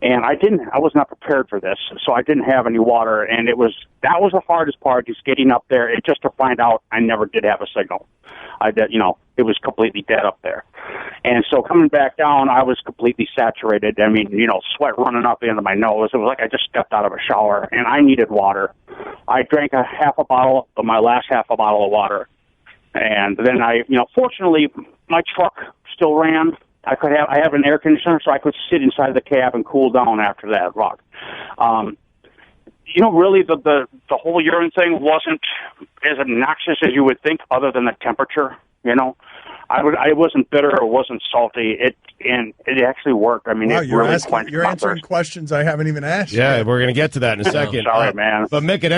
and I was not prepared for this, so I didn't have any water, and that was the hardest part, just getting up there, and just to find out I never did have a signal. It was completely dead up there. And so coming back down, I was completely saturated. I mean, sweat running up the end of my nose. It was like I just stepped out of a shower, and I needed water. I drank my last half a bottle of water. And then fortunately, my truck still ran. I have an air conditioner, so I could sit inside the cab and cool down after that rock. Really the whole urine thing wasn't as obnoxious as you would think, other than the temperature. I wasn't bitter or wasn't salty. It actually worked. I mean, wow, it really you're answering questions I haven't even asked. Yeah, we're going to get to that in a second. Sorry, man. But Mick, at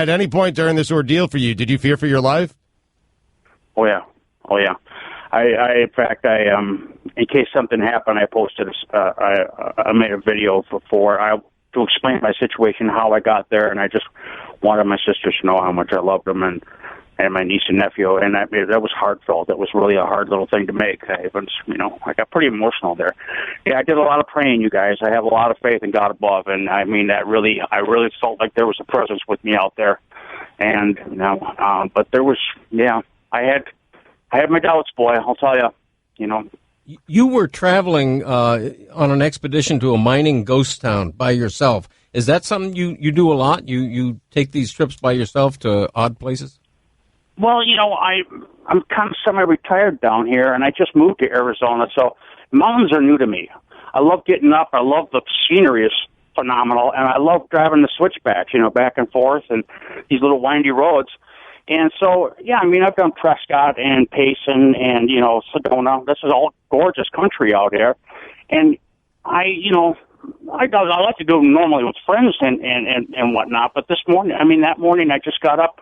any point during this ordeal for you, did you fear for your life? Oh yeah. In fact, in case something happened, I posted. I made a video to explain my situation, how I got there, and I just wanted my sisters to know how much I loved them, and my niece and nephew, and that was heartfelt. That was really a hard little thing to make. I got pretty emotional there. Yeah, I did a lot of praying, you guys. I have a lot of faith in God above, and I mean I really felt like there was a presence with me out there, and but there was, I had my doubts, boy. I'll tell you, You were traveling on an expedition to a mining ghost town by yourself. Is that something you do a lot? You take these trips by yourself to odd places? Well, I'm kind of semi-retired down here, and I just moved to Arizona, so mountains are new to me. I love getting up. I love the scenery is phenomenal, and I love driving the switchbacks, back and forth, and these little windy roads. And so, I've done Prescott and Payson and, Sedona. This is all gorgeous country out here. And I like to do them normally with friends and whatnot. But that morning I just got up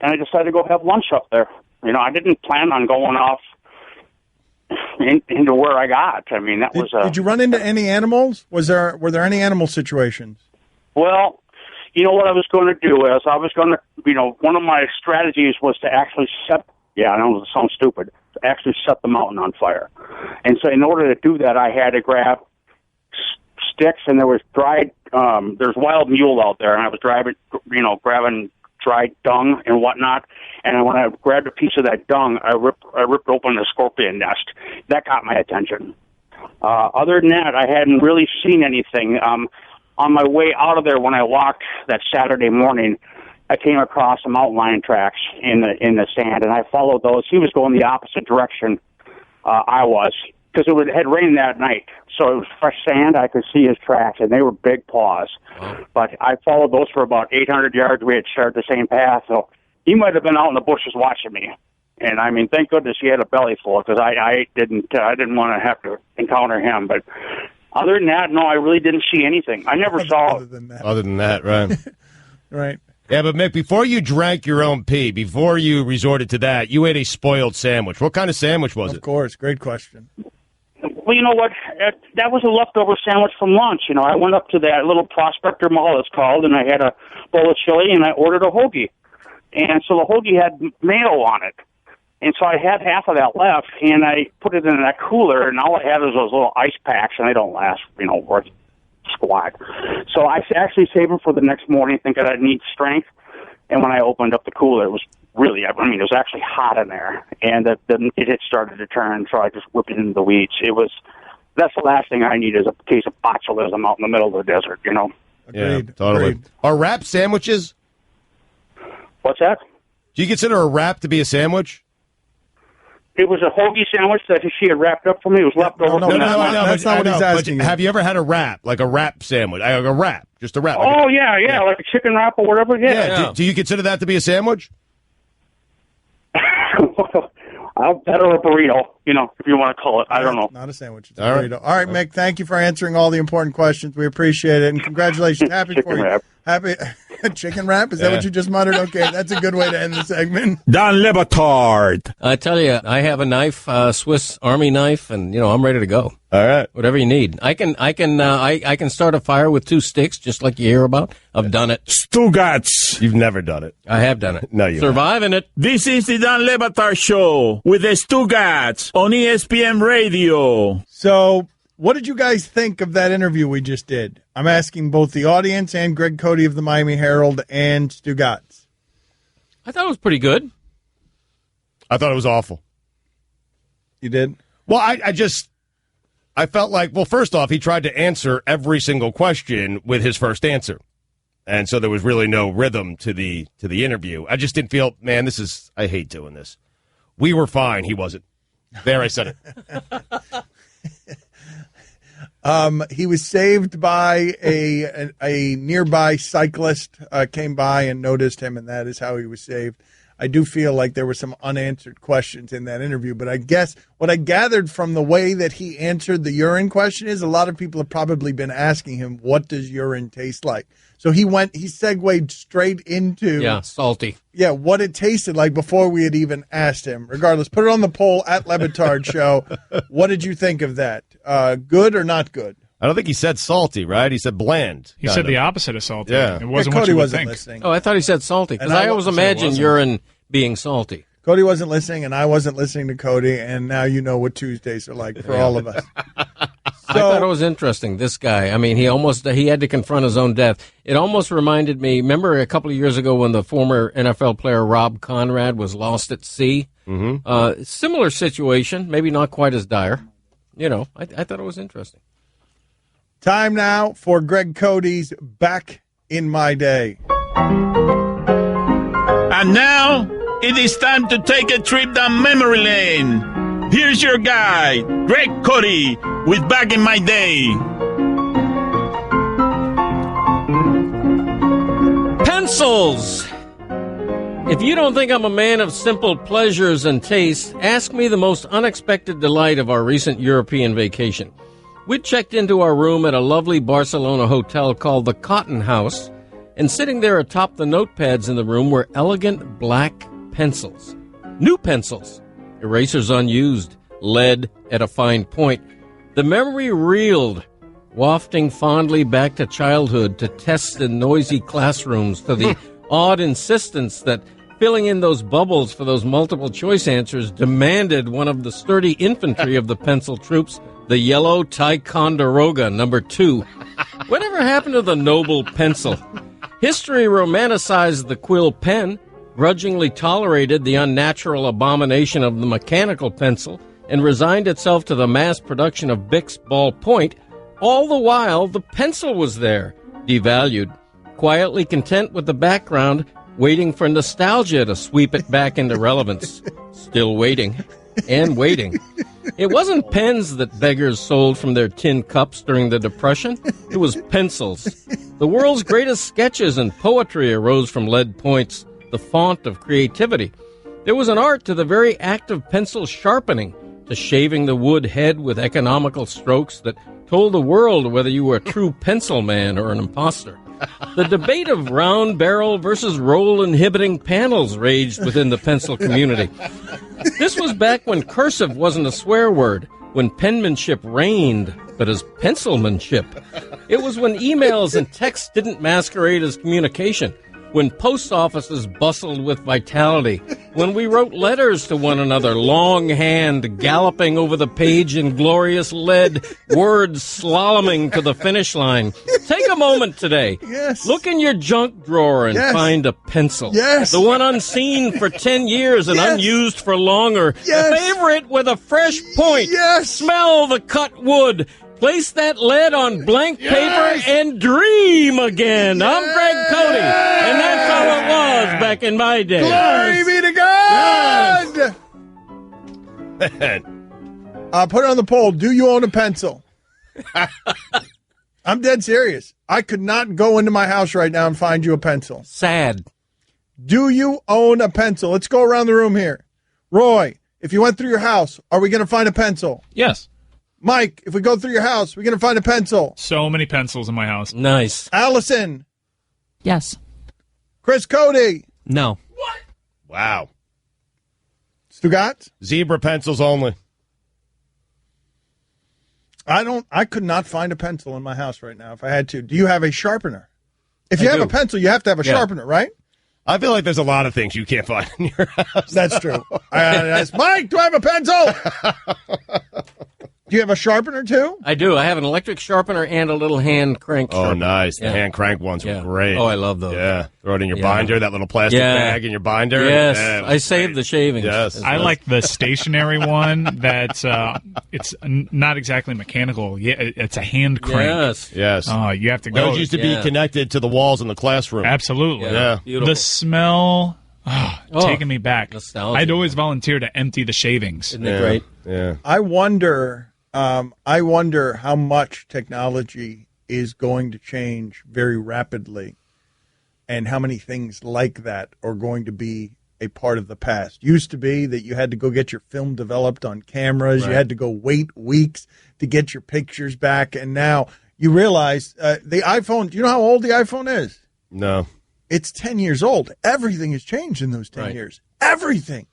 and I decided to go have lunch up there. I didn't plan on going off into where I got. Did you run into any animals? Were there any animal situations? Well, what I was going to do is one of my strategies was to actually I know it sounds stupid, to actually set the mountain on fire. And so in order to do that, I had to grab sticks, and there was there's wild mule out there, and I was grabbing dried dung and whatnot. And when I grabbed a piece of that dung, I ripped open a scorpion nest. That got my attention. Other than that, I hadn't really seen anything. On my way out of there, when I walked that Saturday morning, I came across some mountain lion tracks in the sand, and I followed those. He was going the opposite direction I was, because it had rained that night. So it was fresh sand. I could see his tracks, and they were big paws. Wow. But I followed those for about 800 yards. We had shared the same path, so he might have been out in the bushes watching me. And I mean, thank goodness he had a belly full, because I didn't want to have to encounter him. But other than that, no, I really didn't see anything. I never saw. Other than that, right? Right. Yeah, but Mick, before you drank your own pee, before you resorted to that, you ate a spoiled sandwich. What kind of sandwich was it? Of course, great question. Well, you know what? That was a leftover sandwich from lunch. You know, I went up to that little Prospector Mall, it's called, and I had a bowl of chili, and I ordered a hoagie. And so the hoagie had mayo on it. And so I had half of that left, and I put it in that cooler, and all I had was those little ice packs, and they don't last, worth squat. So I actually saved them for the next morning, thinking I'd need strength. And when I opened up the cooler, it was really, it was actually hot in there, and it had started to turn, so I just whipped it into the weeds. That's the last thing I need is a case of botulism out in the middle of the desert, Agreed. Yeah, totally. Agreed. Are wrap sandwiches? What's that? Do you consider a wrap to be a sandwich? It was a hoagie sandwich that she had wrapped up for me. It was left over from that. No, that's not what he's asking. Have you ever had a wrap, like a wrap sandwich? A wrap, just a wrap. Yeah, like a chicken wrap or whatever. Yeah. Do you consider that to be a sandwich? That or a burrito, if you want to call it. I don't know. Not a sandwich. It's a burrito. All right, Mick, thank you for answering all the important questions. We appreciate it. And congratulations. Happy for you. Wrap. Happy chicken wrap? Is that what you just muttered? Okay, that's a good way to end the segment. Don Le Batard. I tell you, I have a knife, Swiss Army knife, and I'm ready to go. All right, whatever you need. I can start a fire with 2 sticks, just like you hear about. I've done it. Stugats. You've never done it. I have done it. No, you surviving haven't. it. This is the Don Le Batard Show with the Stugats on ESPN Radio. So, what did you guys think of that interview we just did? I'm asking both the audience and Greg Cote of the Miami Herald and Stugats. I thought it was pretty good. I thought it was awful. You did? Well, I felt like, first off, he tried to answer every single question with his first answer. And so there was really no rhythm to the interview. I just didn't feel, man, I hate doing this. We were fine. He wasn't. There, I said it. He was saved by a nearby cyclist came by and noticed him, and that is how he was saved. I do feel like there were some unanswered questions in that interview, but I guess what I gathered from the way that he answered the urine question is a lot of people have probably been asking him, what does urine taste like? So he segued straight into salty. Yeah, what it tasted like before we had even asked him. Regardless, put it on the poll at Le Batard Show. What did you think of that? Good or not good? I don't think he said salty, right? He said bland. He said the opposite of salty. Yeah. It wasn't Cody what you would wasn't think. listening. Oh, I thought he said salty, because I always imagine urine being salty. Cody wasn't listening, and I wasn't listening to Cody, and now you know what Tuesdays are like for all of us. I thought it was interesting, this guy. I mean, he had to confront his own death. It almost reminded me, remember a couple of years ago when the former NFL player Rob Conrad was lost at sea? Mm-hmm. Similar situation, maybe not quite as dire. I thought it was interesting. Time now for Greg Cody's Back in My Day. And now, it is time to take a trip down memory lane. Here's your guy, Greg Cote, with Back in My Day. Pencils! If you don't think I'm a man of simple pleasures and tastes, ask me the most unexpected delight of our recent European vacation. We'd checked into our room at a lovely Barcelona hotel called the Cotton House, and sitting there atop the notepads in the room were elegant black pencils. New pencils. Erasers unused. Lead at a fine point. The memory reeled, wafting fondly back to childhood, to tests in noisy classrooms, to the odd insistence that filling in those bubbles for those multiple choice answers demanded one of the sturdy infantry of the pencil troops, the yellow Ticonderoga No. 2. Whatever happened to the noble pencil? History romanticized the quill pen, grudgingly tolerated the unnatural abomination of the mechanical pencil, and resigned itself to the mass production of Bics ballpoint. All the while, the pencil was there, devalued, quietly content with the background, waiting for nostalgia to sweep it back into relevance. Still waiting. And waiting. It wasn't pens that beggars sold from their tin cups during the Depression. It was pencils. The world's greatest sketches and poetry arose from lead points, the font of creativity. There was an art to the very act of pencil sharpening, to shaving the wood head with economical strokes that told the world whether you were a true pencil man or an imposter. The debate of round barrel versus roll-inhibiting panels raged within the pencil community. This was back when cursive wasn't a swear word, when penmanship reigned, but as pencilmanship. It was when emails and texts didn't masquerade as communication, when post offices bustled with vitality, when we wrote letters to one another, longhand galloping over the page in glorious lead, words slaloming to the finish line. Take a moment today. Yes. Look in your junk drawer and find a pencil. Yes. The one unseen for 10 years and unused for longer. Yes. Favorite with a fresh point. Yes. Smell the cut wood. Place that lead on blank paper and dream again. I'm Greg Cote, and that's how it was back in my day. Glory be to God! Put it on the poll. Do you own a pencil? I'm dead serious. I could not go into my house right now and find you a pencil. Sad. Do you own a pencil? Let's go around the room here. Roy, if you went through your house, are we going to find a pencil? Yes. Mike, if we go through your house, we're going to find a pencil. So many pencils in my house. Nice. Allison. Yes. Chris Cote. No. What? Wow. Stugat? Zebra pencils only. I could not find a pencil in my house right now if I had to. Do you have a sharpener? If you have a pencil, you have to have a sharpener, right? I feel like there's a lot of things you can't find in your house. That's true. Mike, do I have a pencil? Do you have a sharpener, too? I do. I have an electric sharpener and a little hand crank sharpener. Oh, nice. The hand crank ones were great. Oh, I love those. Yeah. Throw it in your binder, that little plastic bag in your binder. Yes. Yeah, I saved the shavings. Yes. I like the stationary one that's it's not exactly mechanical. Yeah, it's a hand crank. Yes. Oh, you have to go. Those used to be connected to the walls in the classroom. Absolutely. Yeah. The smell, taking me back. Nostalgia. I'd always volunteer to empty the shavings. Isn't it great? Yeah. I wonder how much technology is going to change very rapidly and how many things like that are going to be a part of the past. Used to be that you had to go get your film developed on cameras. Right. You had to go wait weeks to get your pictures back. And now you realize the iPhone, do you know how old the iPhone is? No. It's 10 years old. Everything has changed in those 10 years. Everything.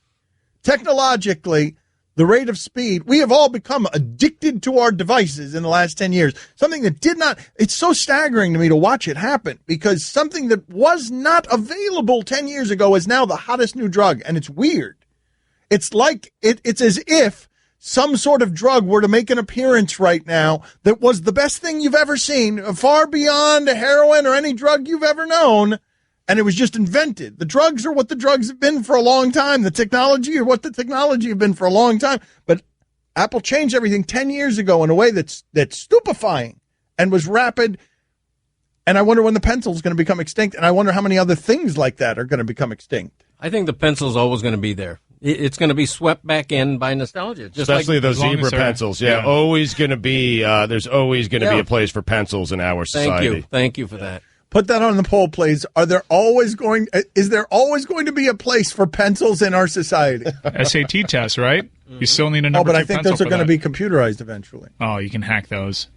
Technologically, the rate of speed, we have all become addicted to our devices in the last 10 years. Something that did not, it's so staggering to me to watch it happen because something that was not available 10 years ago is now the hottest new drug. And it's weird. It's like, it's as if some sort of drug were to make an appearance right now that was the best thing you've ever seen, far beyond heroin or any drug you've ever known. And it was just invented. The drugs are what the drugs have been for a long time. The technology are what the technology have been for a long time. But Apple changed everything 10 years ago in a way that's stupefying and was rapid. And I wonder when the pencil is going to become extinct. And I wonder how many other things like that are going to become extinct. I think the pencil's always going to be there. It's going to be swept back in by nostalgia. Just especially like, those zebra pencils. Yeah, always going to be, there's always going to be a place for pencils in our society. Thank you for that. Put that on the poll, please. Is there always going to be a place for pencils in our society? SAT test, right? You still need a number 2 pencil. But I think those are going to be computerized eventually. Oh, you can hack those.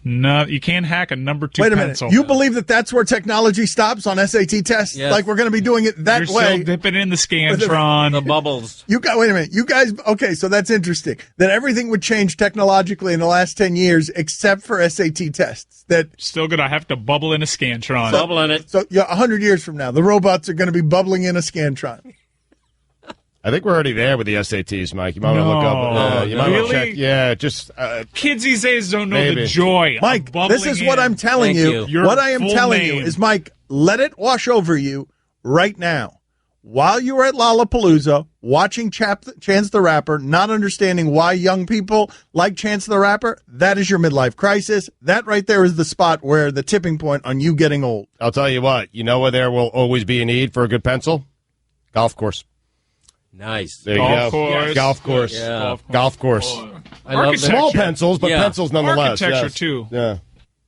No, you can't hack a number 2 Wait a pencil. minute. You believe that that's where technology stops on SAT tests? Yes. Like we're going to be doing it that You're way? still dipping in the Scantron. The bubbles. Wait a minute. You guys, okay, so that's interesting. That everything would change technologically in the last 10 years except for SAT tests. That still going to have to bubble in a Scantron. Bubble in it. So, 100 years from now, the robots are going to be bubbling in a Scantron. I think we're already there with the SATs, Mike. You might want to look up. You might want to check. Yeah, just kids these days don't know the joy. Mike, of this is what I'm telling you. What I am telling you is, Mike, let it wash over you right now. While you were at Lollapalooza, watching Chance the Rapper, not understanding why young people like Chance the Rapper, that is your midlife crisis. That right there is the spot where the tipping point on you getting old. I'll tell you what. You know where there will always be a need for a good pencil? Golf course. Nice. There you go. Course. Golf course. Yeah. Golf course. I love small pencils, but pencils nonetheless. Architecture, yes. too. Yeah.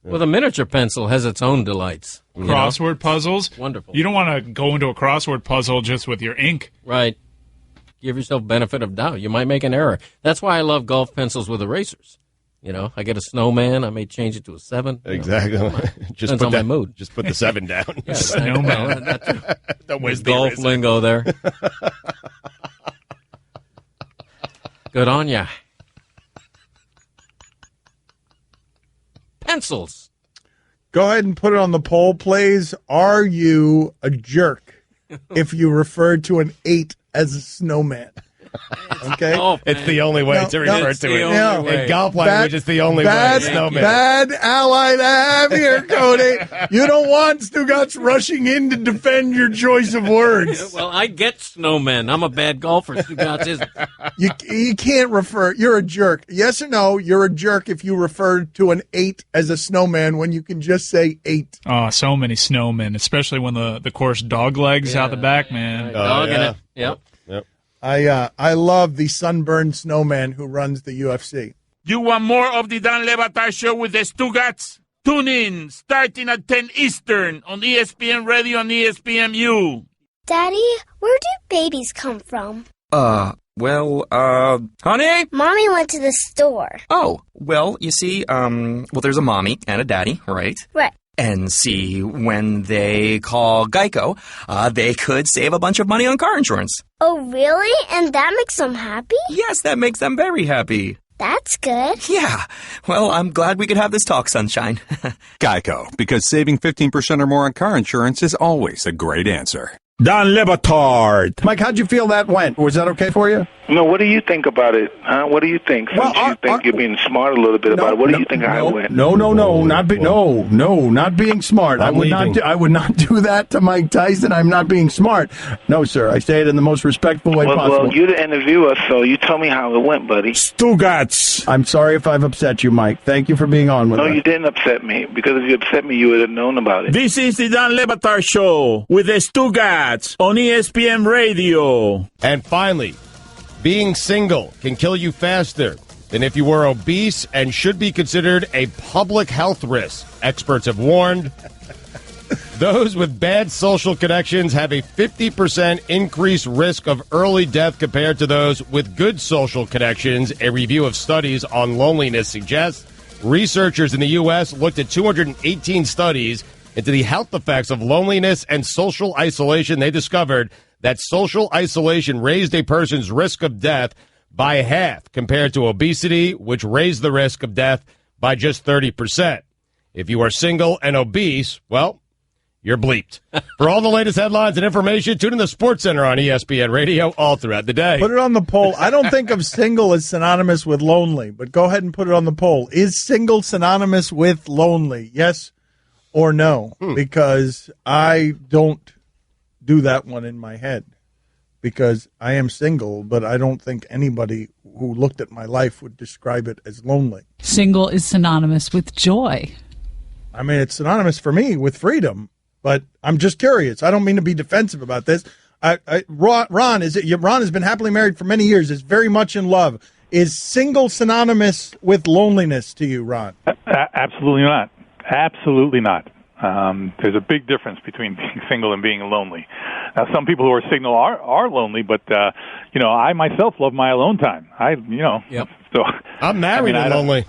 Well, the miniature pencil has its own delights. Crossword puzzles. Wonderful. You don't want to go into a crossword puzzle just with your ink. Right. Give yourself benefit of doubt. You might make an error. That's why I love golf pencils with erasers. I get a snowman. I may change it to a 7. Exactly. Just depends on my mood. Just put the 7 down. Yeah, snowman. Don't waste the golf lingo there. Good on ya. Pencils. Go ahead and put it on the poll, please. Are you a jerk if you refer to an 8 as a snowman? Okay, it's the only way to refer to it. In golf language, it's the only way. Snowman. Bad ally to have here, Cody. You don't want Stugatz rushing in to defend your choice of words. Well, I get snowmen. I'm a bad golfer. Stugatz isn't. You can't refer. You're a jerk. Yes or no? You're a jerk if you refer to an 8 as a snowman when you can just say 8. Oh, so many snowmen, especially when the course dog legs out the back, man. Dogging it. Yep. I love the sunburned snowman who runs the UFC. You want more of the Dan Le Batard Show with the Stugats? Tune in, starting at 10 Eastern on ESPN Radio and ESPNU. Daddy, where do babies come from? Honey? Mommy went to the store. Oh, well, you see, there's a mommy and a daddy, right? Right. And see, when they call Geico, they could save a bunch of money on car insurance. Oh, really? And that makes them happy? Yes, that makes them very happy. That's good. Yeah. Well, I'm glad we could have this talk, Sunshine. Geico, because saving 15% or more on car insurance is always a great answer. Dan Le Batard. Mike, how'd you feel that went? Was that okay for you? No, what do you think about it? Huh? What do you think? Since you think you're being smart a little bit about it. What do you think I went? No, not being smart. I would not do that to Mike Tyson. I'm not being smart. No, sir. I say it in the most respectful way possible. Well, you're the interviewer, so you tell me how it went, buddy. Stugats. I'm sorry if I've upset you, Mike. Thank you for being on with us. No, you didn't upset me, because if you upset me, you would have known about it. This is the Dan Le Batard Show with the Stugats on ESPN Radio. And finally, being single can kill you faster than if you were obese and should be considered a public health risk. Experts have warned. Those with bad social connections have a 50% increased risk of early death compared to those with good social connections. A review of studies on loneliness suggests researchers in the U.S. looked at 218 studies into the health effects of loneliness and social isolation. They discovered that social isolation raised a person's risk of death by half compared to obesity, which raised the risk of death by just 30%. If you are single and obese, well, you're bleeped. For all the latest headlines and information, tune in the Sports Center on ESPN Radio all throughout the day. Put it on the poll. I don't think of single as synonymous with lonely, but go ahead and put it on the poll. Is single synonymous with lonely? Yes or no? Because I don't do that one in my head, because I am single, but I don't think anybody who looked at my life would describe it as lonely. Single is synonymous with joy. I mean, it's synonymous for me with freedom, but I'm just curious. I don't mean to be defensive about this. Ron has been happily married for many years, is very much in love. Is single synonymous with loneliness to you, Ron? Absolutely not. Absolutely not. There's a big difference between being single and being lonely. Now, some people who are single are lonely, but I myself love my alone time. So I'm married and lonely.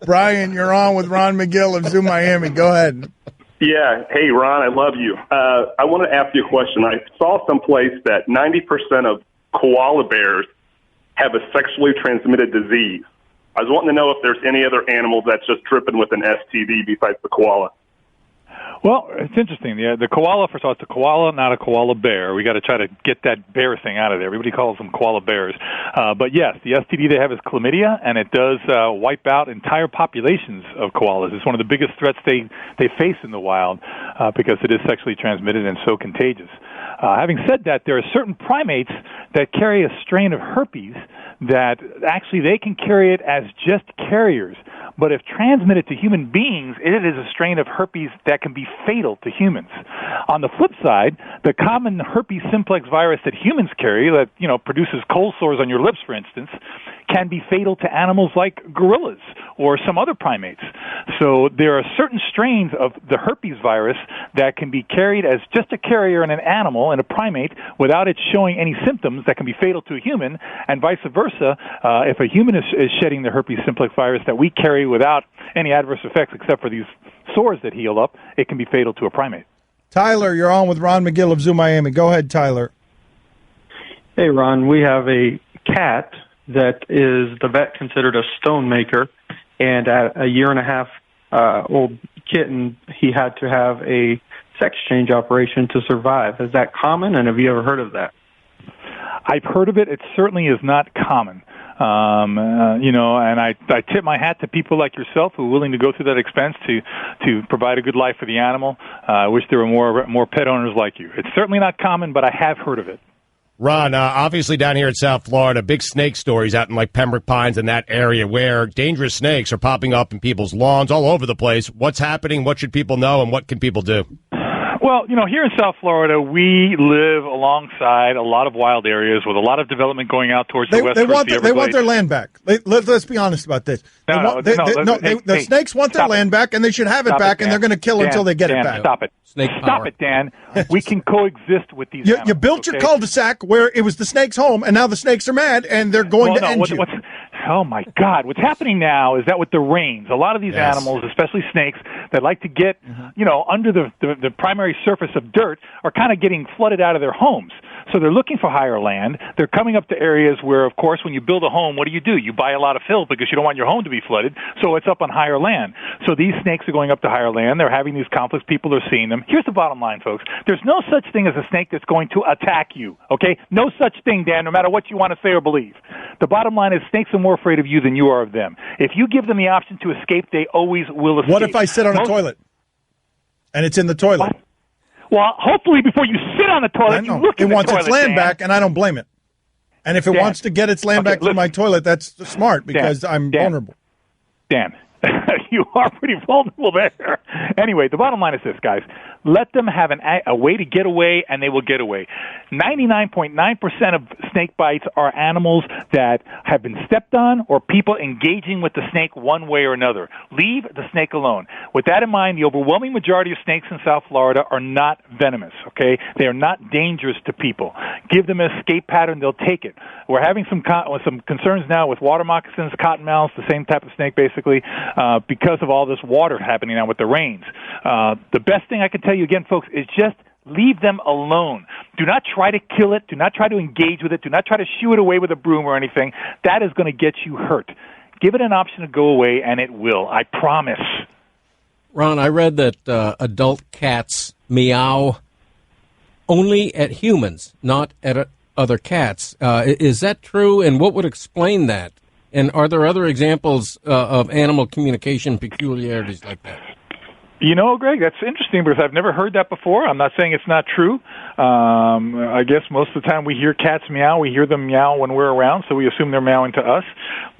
Brian, you're on with Ron McGill of Zoo Miami. Go ahead. Yeah. Hey, Ron, I love you. I want to ask you a question. I saw someplace that 90% of koala bears have a sexually transmitted disease. I was wanting to know if there's any other animal that's just dripping with an STD besides the koala. Well, it's interesting. The koala, first of all, it's a koala, not a koala bear. We got to try to get that bear thing out of there. Everybody calls them koala bears. But yes, the STD they have is chlamydia, and it does wipe out entire populations of koalas. It's one of the biggest threats they face in the wild because it is sexually transmitted and so contagious. Having said that, there are certain primates that carry a strain of herpes that actually they can carry it as just carriers, But if transmitted to human beings, it is a strain of herpes that can be fatal to humans. On the flip side, the common herpes simplex virus that humans carry, that produces cold sores on your lips, for instance, can be fatal to animals like gorillas or some other primates. So there are certain strains of the herpes virus that can be carried as just a carrier in an animal, in a primate, without it showing any symptoms that can be fatal to a human, and vice versa. If a human is shedding the herpes simplex virus that we carry without any adverse effects except for these sores that heal up, it can be fatal to a primate. Tyler, you're on with Ron McGill of Zoo Miami. Go ahead, Tyler. Hey, Ron, we have a cat that is the vet considered a stone maker, and at a 1.5 old kitten, he had to have a sex change operation to survive. Is that common, and have you ever heard of that? I've heard of it. It certainly is not common. And I tip my hat to people like yourself who are willing to go through that expense to provide a good life for the animal. I wish there were more pet owners like you. It's certainly not common, but I have heard of it. Ron, obviously down here in South Florida, big snake stories out in like Pembroke Pines and that area where dangerous snakes are popping up in people's lawns all over the place. What's happening? What should people know? And what can people do? Well, here in South Florida, we live alongside a lot of wild areas with a lot of development going out towards the west coast. They want their land back. Let's be honest about this. The snakes want their land back, and they should have it back, and they're going to kill until they get it back. Stop it. Stop it, Dan. We can coexist with these animals. You built your cul-de-sac where it was the snakes' home, and now the snakes are mad, and they're going to end you. Oh, my God. What's happening now is that with the rains, a lot of these animals, especially snakes, that like to get, under the primary surface of dirt, are kind of getting flooded out of their homes. So they're looking for higher land. They're coming up to areas where, of course, when you build a home, what do? You buy a lot of fill because you don't want your home to be flooded, so it's up on higher land. So these snakes are going up to higher land. They're having these conflicts. People are seeing them. Here's the bottom line, folks. There's no such thing as a snake that's going to attack you, okay? No such thing, Dan, no matter what you want to say or believe. The bottom line is snakes are more afraid of you than you are of them. If you give them the option to escape, they always will escape. What if I sit on a toilet and it's in the toilet? What? Well, hopefully before you sit on the toilet, you look in the toilet. It wants its land back, and I don't blame it. And if it wants to get its land back to my toilet, that's smart because I'm vulnerable. Dan, you are pretty vulnerable there. Anyway, the bottom line is this, guys. Let them have a way to get away, and they will get away. 99.9% of snake bites are animals that have been stepped on or people engaging with the snake one way or another. Leave the snake alone. With that in mind, the overwhelming majority of snakes in South Florida are not venomous, okay? They are not dangerous to people. Give them an escape pattern, they'll take it. We're having some concerns now with water moccasins, cottonmouths, the same type of snake basically, because of all this water happening now with the rains. The best thing I can tell you again, folks, is just leave them alone. Do not try to kill it. Do not try to engage with it. Do not try to shoo it away with a broom or anything. That is going to get you hurt. Give it an option to go away, and it will. I promise. Ron, I read that adult cats meow only at humans, not at other cats. Is that true, and what would explain that? And are there other examples of animal communication peculiarities like that? Greg, that's interesting because I've never heard that before. I'm not saying it's not true. I guess most of the time we hear cats meow. We hear them meow when we're around, so we assume they're meowing to us.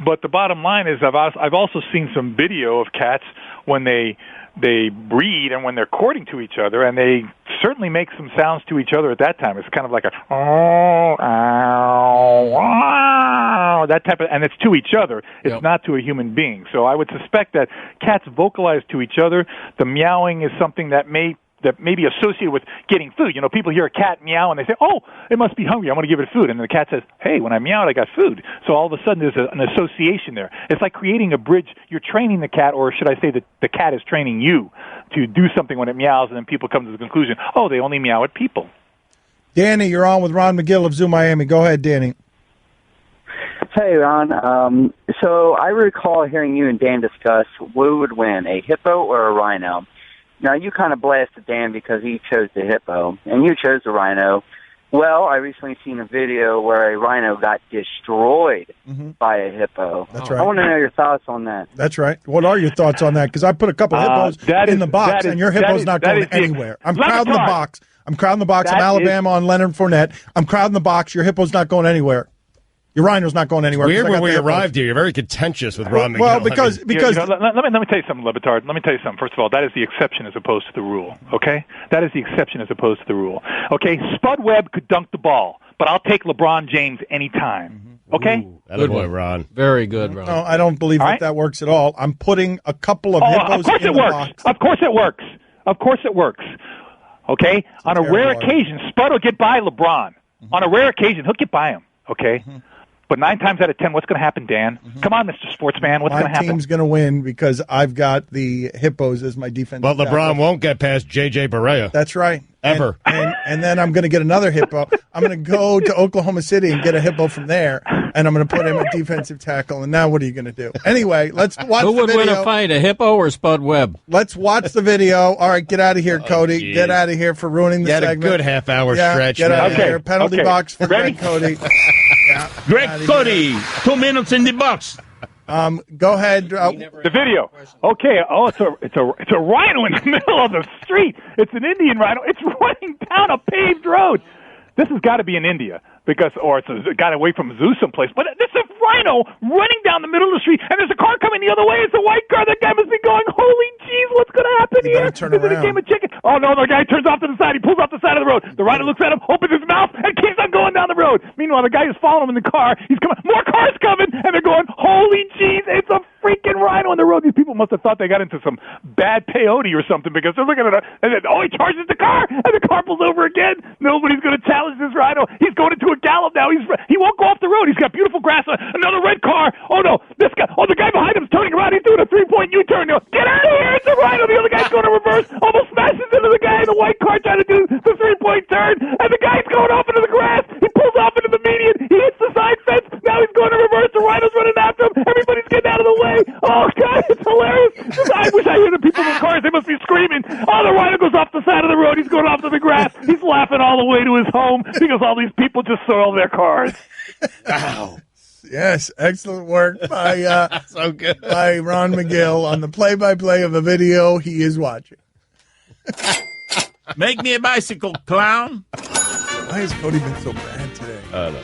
But the bottom line is I've also seen some video of cats when they breed and when they're courting to each other, and they certainly make some sounds to each other at that time. It's kind of like a that type of, and it's to each other. It's not to a human being. So I would suspect that cats vocalize to each other. The meowing is something that may be associated with getting food. People hear a cat meow and they say, "Oh, it must be hungry. I'm going to give it food." And the cat says, "Hey, when I meowed, I got food." So all of a sudden, there's an association there. It's like creating a bridge. You're training the cat, or should I say that the cat is training you to do something when it meows, and then people come to the conclusion, "Oh, they only meow at people." Danny, you're on with Ron McGill of Zoo Miami. Go ahead, Danny. Hey, Ron. So I recall hearing you and Dan discuss who would win, a hippo or a rhino. Now, you kind of blasted Dan because he chose the hippo, and you chose the rhino. Well, I recently seen a video where a rhino got destroyed by a hippo. That's right. I want to know your thoughts on that. That's right. What are your thoughts on that? Because I put a couple hippos in the box, and your hippo's not going anywhere. I'm crowding the box. I'm crowding the box. I'm Alabama on Leonard Fournette. I'm crowding the box. Your hippo's not going anywhere. Your rhino's not going anywhere. Weird when we arrived here. You're very contentious with Ron McGill. Well, because let me tell you something, Batard. Let me tell you something. First of all, that is the exception as opposed to the rule. Okay, that is the exception as opposed to the rule. Okay, Spud Webb could dunk the ball, but I'll take LeBron James anytime. Okay, good boy, Ron. Very good, Ron. No, I don't believe that works at all. I'm putting a couple of hippos in the box. Of course it works. Of course it works. Okay, on a rare occasion, Spud will get by LeBron. On a rare occasion, he'll get by him. Okay. But 9 times out of 10, what's going to happen, Dan? Come on, Mr. Sportsman. What's going to happen? My team's going to win because I've got the hippos as my defense. But LeBron won't get past J.J. Barea. That's right. Ever. And then I'm going to get another hippo. I'm going to go to Oklahoma City and get a hippo from there, and I'm going to put him at defensive tackle. And now what are you going to do? Anyway, let's watch the video. Who would win a fight, a hippo or Spud Webb? Let's watch the video. All right, get out of here, Cote. Get out of here for ruining the segment. You had a good half-hour stretch. Get out of here. Penalty box for Greg Cote. Greg Cote, 2 minutes in the box. Go ahead. The video. Okay. Oh, it's a rhino in the middle of the street. It's an Indian rhino. It's running down a paved road. This has got to be in India or it's got away from zoo someplace. But it's a rhino running down the middle of the street, and there's a car coming the other way. It's a white car. That guy must be going, holy jeez, what's going to happen here? Turn Is it a around. game of chicken? Oh, no, the guy turns off to the side. He pulls off the side of the road. The rhino looks at him, opens his mouth, and keeps on going down the road. Meanwhile, the guy who's following him in the car, he's coming. More cars coming, and they're going, holy jeez, it's a freaking rhino on the road. These people must have thought they got into some bad peyote or something because they're looking at it, and then, he charges the car, and the car pulls over again. Nobody's going to challenge this rhino. He's going into a gallop now. He won't go off the road. He's got beautiful grass. Another red car. Oh, no. This guy. Oh, the guy behind him's turning around. He's doing a 3-point U-turn. Get out of here. It's a rhino. The other guy's going to reverse. Almost smashes into the guy in the white car trying to do the 3-point turn. And the guy's going off into the grass. He pulls off into the median. He hits the side fence. Now he's going to reverse. The rhino's running after him. Everybody's getting out of the way. Oh, God. It's hilarious. I wish I hear the people in the cars. They must be screaming. Oh, the rhino goes off the side of the road. He's going off to the grass. He's laughing all the way to his home because all these people just soiled their cars. Wow. Yes, excellent work by so good. by Ron McGill on the play-by-play of a video he is watching. Make me a bicycle, clown. Why has Cody been so bad today? I don't know.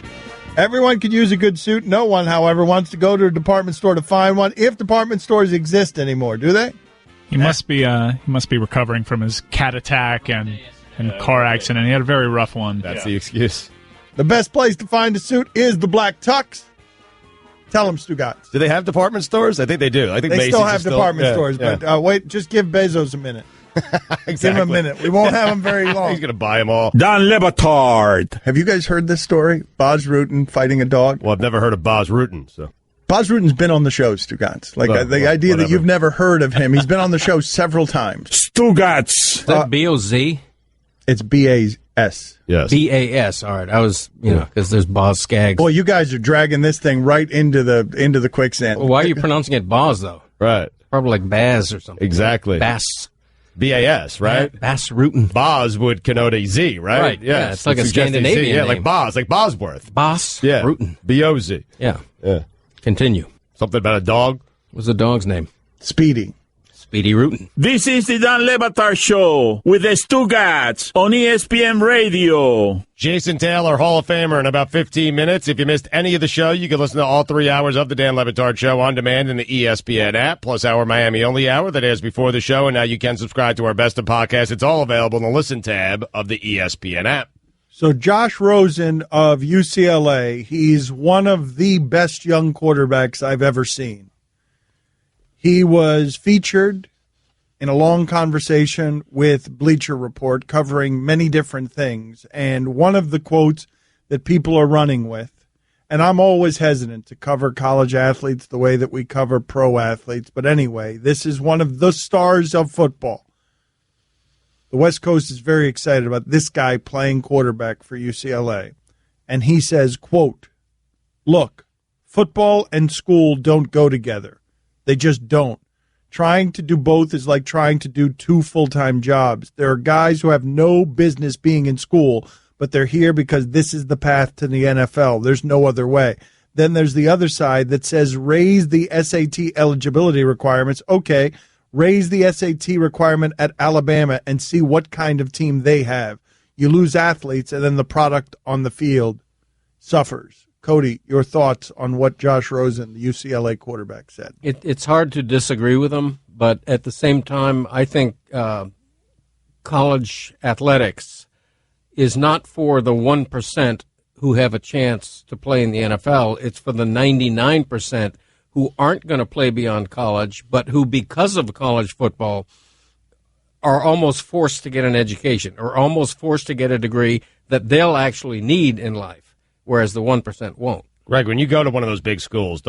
Everyone could use a good suit. No one, however, wants to go to a department store to find one. If department stores exist anymore, do they? He must be recovering from his cat attack and car accident. He had a very rough one. That's the excuse. The best place to find a suit is the Black Tux. Tell them, Stugatz. Do they have department stores? I think they do. I think they Macy's still have department stores, but wait, just give Bezos a minute. Exactly. Give him a minute. We won't have him very long. He's going to buy them all. Don Batard. Have you guys heard this story? Baz Rutten fighting a dog? Well, I've never heard of Baz Rutten, so. Baz Rutten's been on the show, Stugatz. The idea that you've never heard of him, he's been on the show several times. Stugatz. Is that B-O-Z? It's B-A-S. Yes. B-A-S. All right. I was, because there's Boz Skaggs. Boy, you guys are dragging this thing right into the quicksand. Well, why are you pronouncing it Boz, though? Right. Probably like Baz or something. Exactly. Bass. B-A-S, right? Baz Rutten. Boz would connote a Z, right? Right. Yeah, it's like a Scandinavian name. Yeah, like Boz, like Bosworth. Boss. Yeah. Rutten. B-O-Z. Yeah. Yeah. Continue. Something about a dog? What's the dog's name? Speedy. Speedy Rutten. This is the Don Batard Show with the Stugatz on ESPN Radio. Jason Taylor, Hall of Famer, in about 15 minutes. If you missed any of the show, you can listen to all 3 hours of the Dan Batard Show on demand in the ESPN app, plus our Miami-only hour that airs before the show, and now you can subscribe to our Best of Podcasts. It's all available in the Listen tab of the ESPN app. So Josh Rosen of UCLA, he's one of the best young quarterbacks I've ever seen. He was featured in a long conversation with Bleacher Report covering many different things. And one of the quotes that people are running with, and I'm always hesitant to cover college athletes the way that we cover pro athletes, but anyway, this is one of the stars of football. The West Coast is very excited about this guy playing quarterback for UCLA. And he says, quote, "Look, football and school don't go together. They just don't. Trying to do both is like trying to do 2 full-time jobs. There are guys who have no business being in school, but they're here because this is the path to the NFL. There's no other way." Then there's the other side that says raise the SAT eligibility requirements. Okay, raise the SAT requirement at Alabama and see what kind of team they have. You lose athletes, and then the product on the field suffers. Cote, your thoughts on what Josh Rosen, the UCLA quarterback, said? It's hard to disagree with him, but at the same time, I think college athletics is not for the 1% who have a chance to play in the NFL. It's for the 99% who aren't going to play beyond college, but who, because of college football, are almost forced to get an education or almost forced to get a degree that they'll actually need in life, whereas the 1% won't. Greg, when you go to one of those big schools,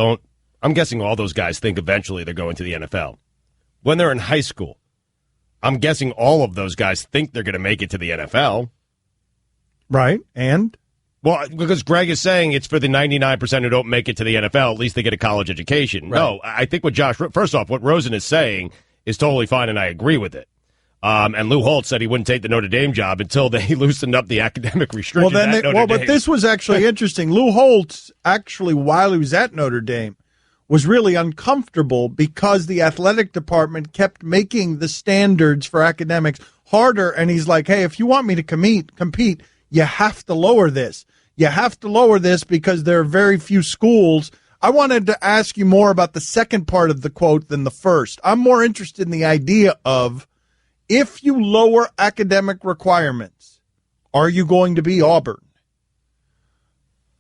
I'm guessing all those guys think eventually they're going to the NFL. When they're in high school, I'm guessing all of those guys think they're going to make it to the NFL. Right, and? Well, because Greg is saying it's for the 99% who don't make it to the NFL, at least they get a college education. Right. No, I think first off, what Rosen is saying is totally fine, and I agree with it. And Lou Holtz said he wouldn't take the Notre Dame job until they loosened up the academic restrictions but this was actually interesting. Lou Holtz, actually, while he was at Notre Dame, was really uncomfortable because the athletic department kept making the standards for academics harder, and he's like, hey, if you want me to compete, you have to lower this. You have to lower this because there are very few schools. I wanted to ask you more about the second part of the quote than the first. I'm more interested in the idea of, if you lower academic requirements, are you going to be Auburn?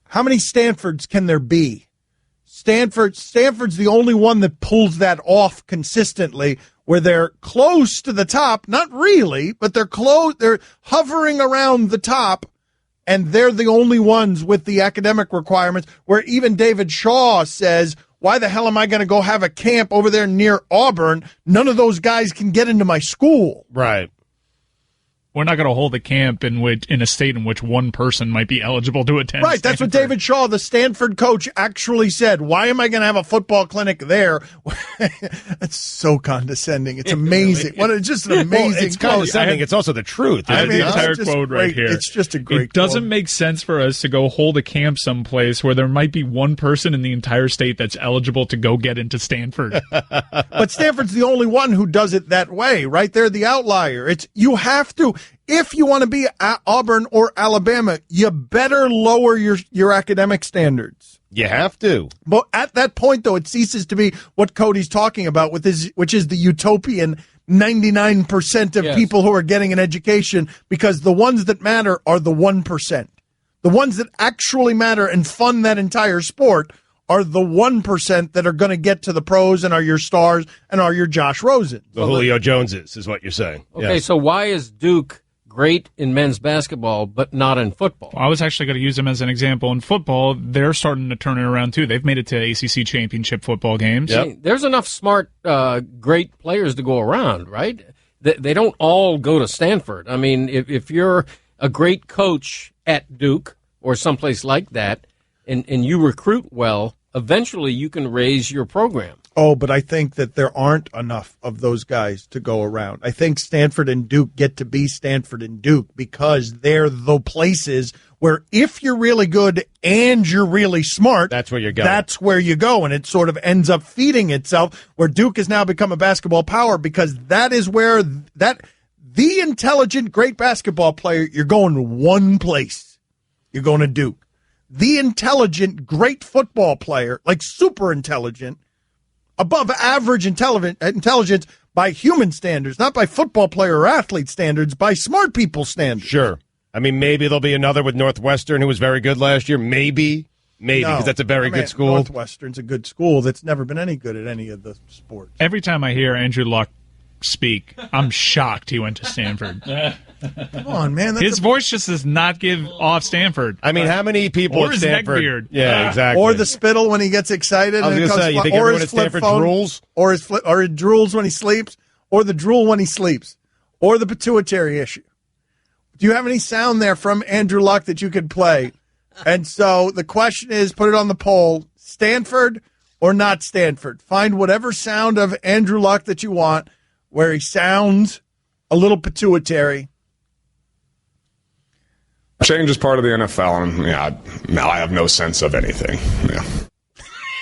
How many Stanfords can there be? Stanford's the only one that pulls that off consistently, where they're close to the top, not really, but they're hovering around the top, and they're the only ones with the academic requirements, where even David Shaw says, why the hell am I going to go have a camp over there near Auburn? None of those guys can get into my school. Right. We're not going to hold a camp in a state in which one person might be eligible to attend. Right, that's what David Shaw, the Stanford coach, actually said. Why am I going to have a football clinic there? That's so condescending. It's amazing. It's just an amazing it's condescending. It's also the truth. I have the entire quote right here. It's just a great It doesn't make sense for us to go hold a camp someplace where there might be one person in the entire state that's eligible to go get into Stanford. But Stanford's the only one who does it that way, right? They're the outlier. You have to. If you want to be at Auburn or Alabama, you better lower your academic standards. You have to. But at that point, though, it ceases to be what Cody's talking about, which is the utopian 99% of people who are getting an education, because the ones that matter are the 1%. The ones that actually matter and fund that entire sport are the 1% that are going to get to the pros and are your stars and are your Josh Rosen. The Julio Joneses is what you're saying. Okay, yes. So why is Duke great in men's basketball but not in football? I was actually going to use them as an example. In football, they're starting to turn it around, too. They've made it to ACC championship football games. Yep. There's enough smart, great players to go around, right? They don't all go to Stanford. I mean, if you're a great coach at Duke or someplace like that and you recruit well, eventually you can raise your program. Oh, but I think that there aren't enough of those guys to go around. I think Stanford and Duke get to be Stanford and Duke because they're the places where if you're really good and you're really smart, that's where you're going. That's where you go, and it sort of ends up feeding itself, where Duke has now become a basketball power because that is where the intelligent, great basketball player, you're going to one place. You're going to Duke. The intelligent, great football player, like super intelligent, above average intelligence by human standards, not by football player or athlete standards, by smart people standards. Sure. I mean, maybe there'll be another with Northwestern who was very good last year. Maybe, because that's a very good school. Northwestern's a good school that's never been any good at any of the sports. Every time I hear Andrew Luck speak, I'm shocked he went to Stanford. Come on, man. His voice just does not give off Stanford. I mean, how many people or at Stanford? His neck beard. Yeah, exactly. Or the spittle when he gets excited. I was going to say, you think everyone at Stanford drools? Or it drools when he sleeps, or the drool when he sleeps, or the pituitary issue. Do you have any sound there from Andrew Luck that you could play? And so the question is, put it on the poll, Stanford or not Stanford? Find whatever sound of Andrew Luck that you want where he sounds a little pituitary. Change is part of the NFL, and now I have no sense of anything. Yeah.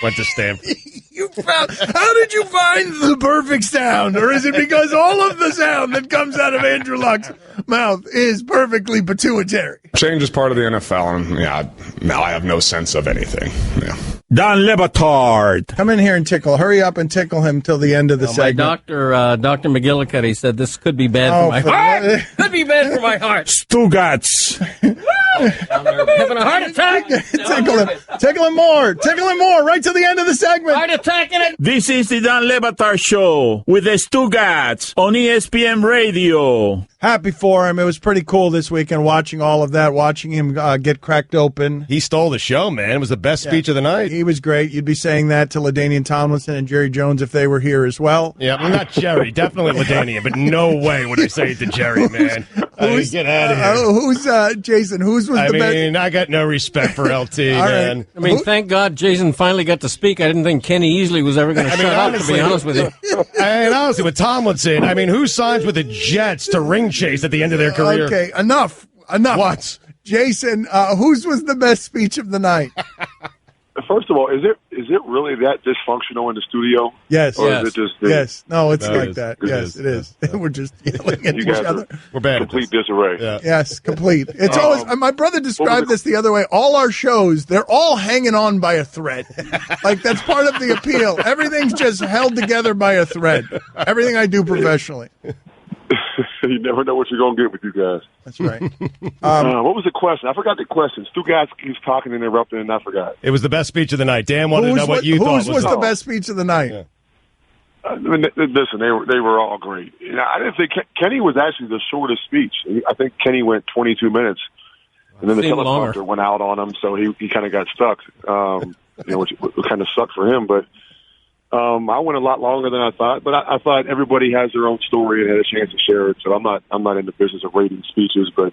Went to Stanford. How did you find the perfect sound? Or is it because all of the sound that comes out of Andrew Luck's mouth is perfectly pituitary? Change is part of the NFL, and now I have no sense of anything. Yeah. Don Batard. Come in here and tickle. Hurry up and tickle him till the end of the segment. My doctor, Dr. McGillicuddy, said this could be bad for my heart. Could be bad for my heart. Stugats. Having a heart attack. Tickle him. Tickle him more. Tickle him more. Right to the end of the segment. Heart attack in it. This is the Don Batard Show with the Stugats on ESPN Radio. Happy for him. It was pretty cool this weekend watching all of that, watching him get cracked open. He stole the show, man. It was the best speech of the night. He was great. You'd be saying that to LaDainian Tomlinson and Jerry Jones if they were here as well. Yeah, well, not Jerry. Definitely LaDainian, but no way would I say it to Jerry, man. Get out of here. Who's, Jason, whose was the best? I got no respect for LT, man. Right. Thank God Jason finally got to speak. I didn't think Kenny Easley was ever going to shut up, to be honest with you. And honestly, with Tomlinson, who signs with the Jets to ring chase at the end of their career? Okay, enough. What? Jason, whose was the best speech of the night? First of all, is it really that dysfunctional in the studio? Yes. Or is it just yes. No, it's No, like that. Yes, it is. We're just yelling at each other. We're bad. Complete disarray. Yeah. Yes, complete. It's always. My brother described this the other way. All our shows, they're all hanging on by a thread. Like that's part of the appeal. Everything's just held together by a thread. Everything I do professionally. You never know what you're going to get with you guys. That's right. What was the question? I forgot the question. Stu guys keeps talking and interrupting, and I forgot. It was the best speech of the night. Dan wanted to know what you thought. Whose was the best speech of the night? Yeah. Listen, they were all great. I didn't think Kenny was actually the shortest speech. I think Kenny went 22 minutes, and then the teleprompter went out on him, so he kind of got stuck. Which kind of sucked for him, but. I went a lot longer than I thought, but I thought everybody has their own story and had a chance to share it. So I'm not in the business of rating speeches, but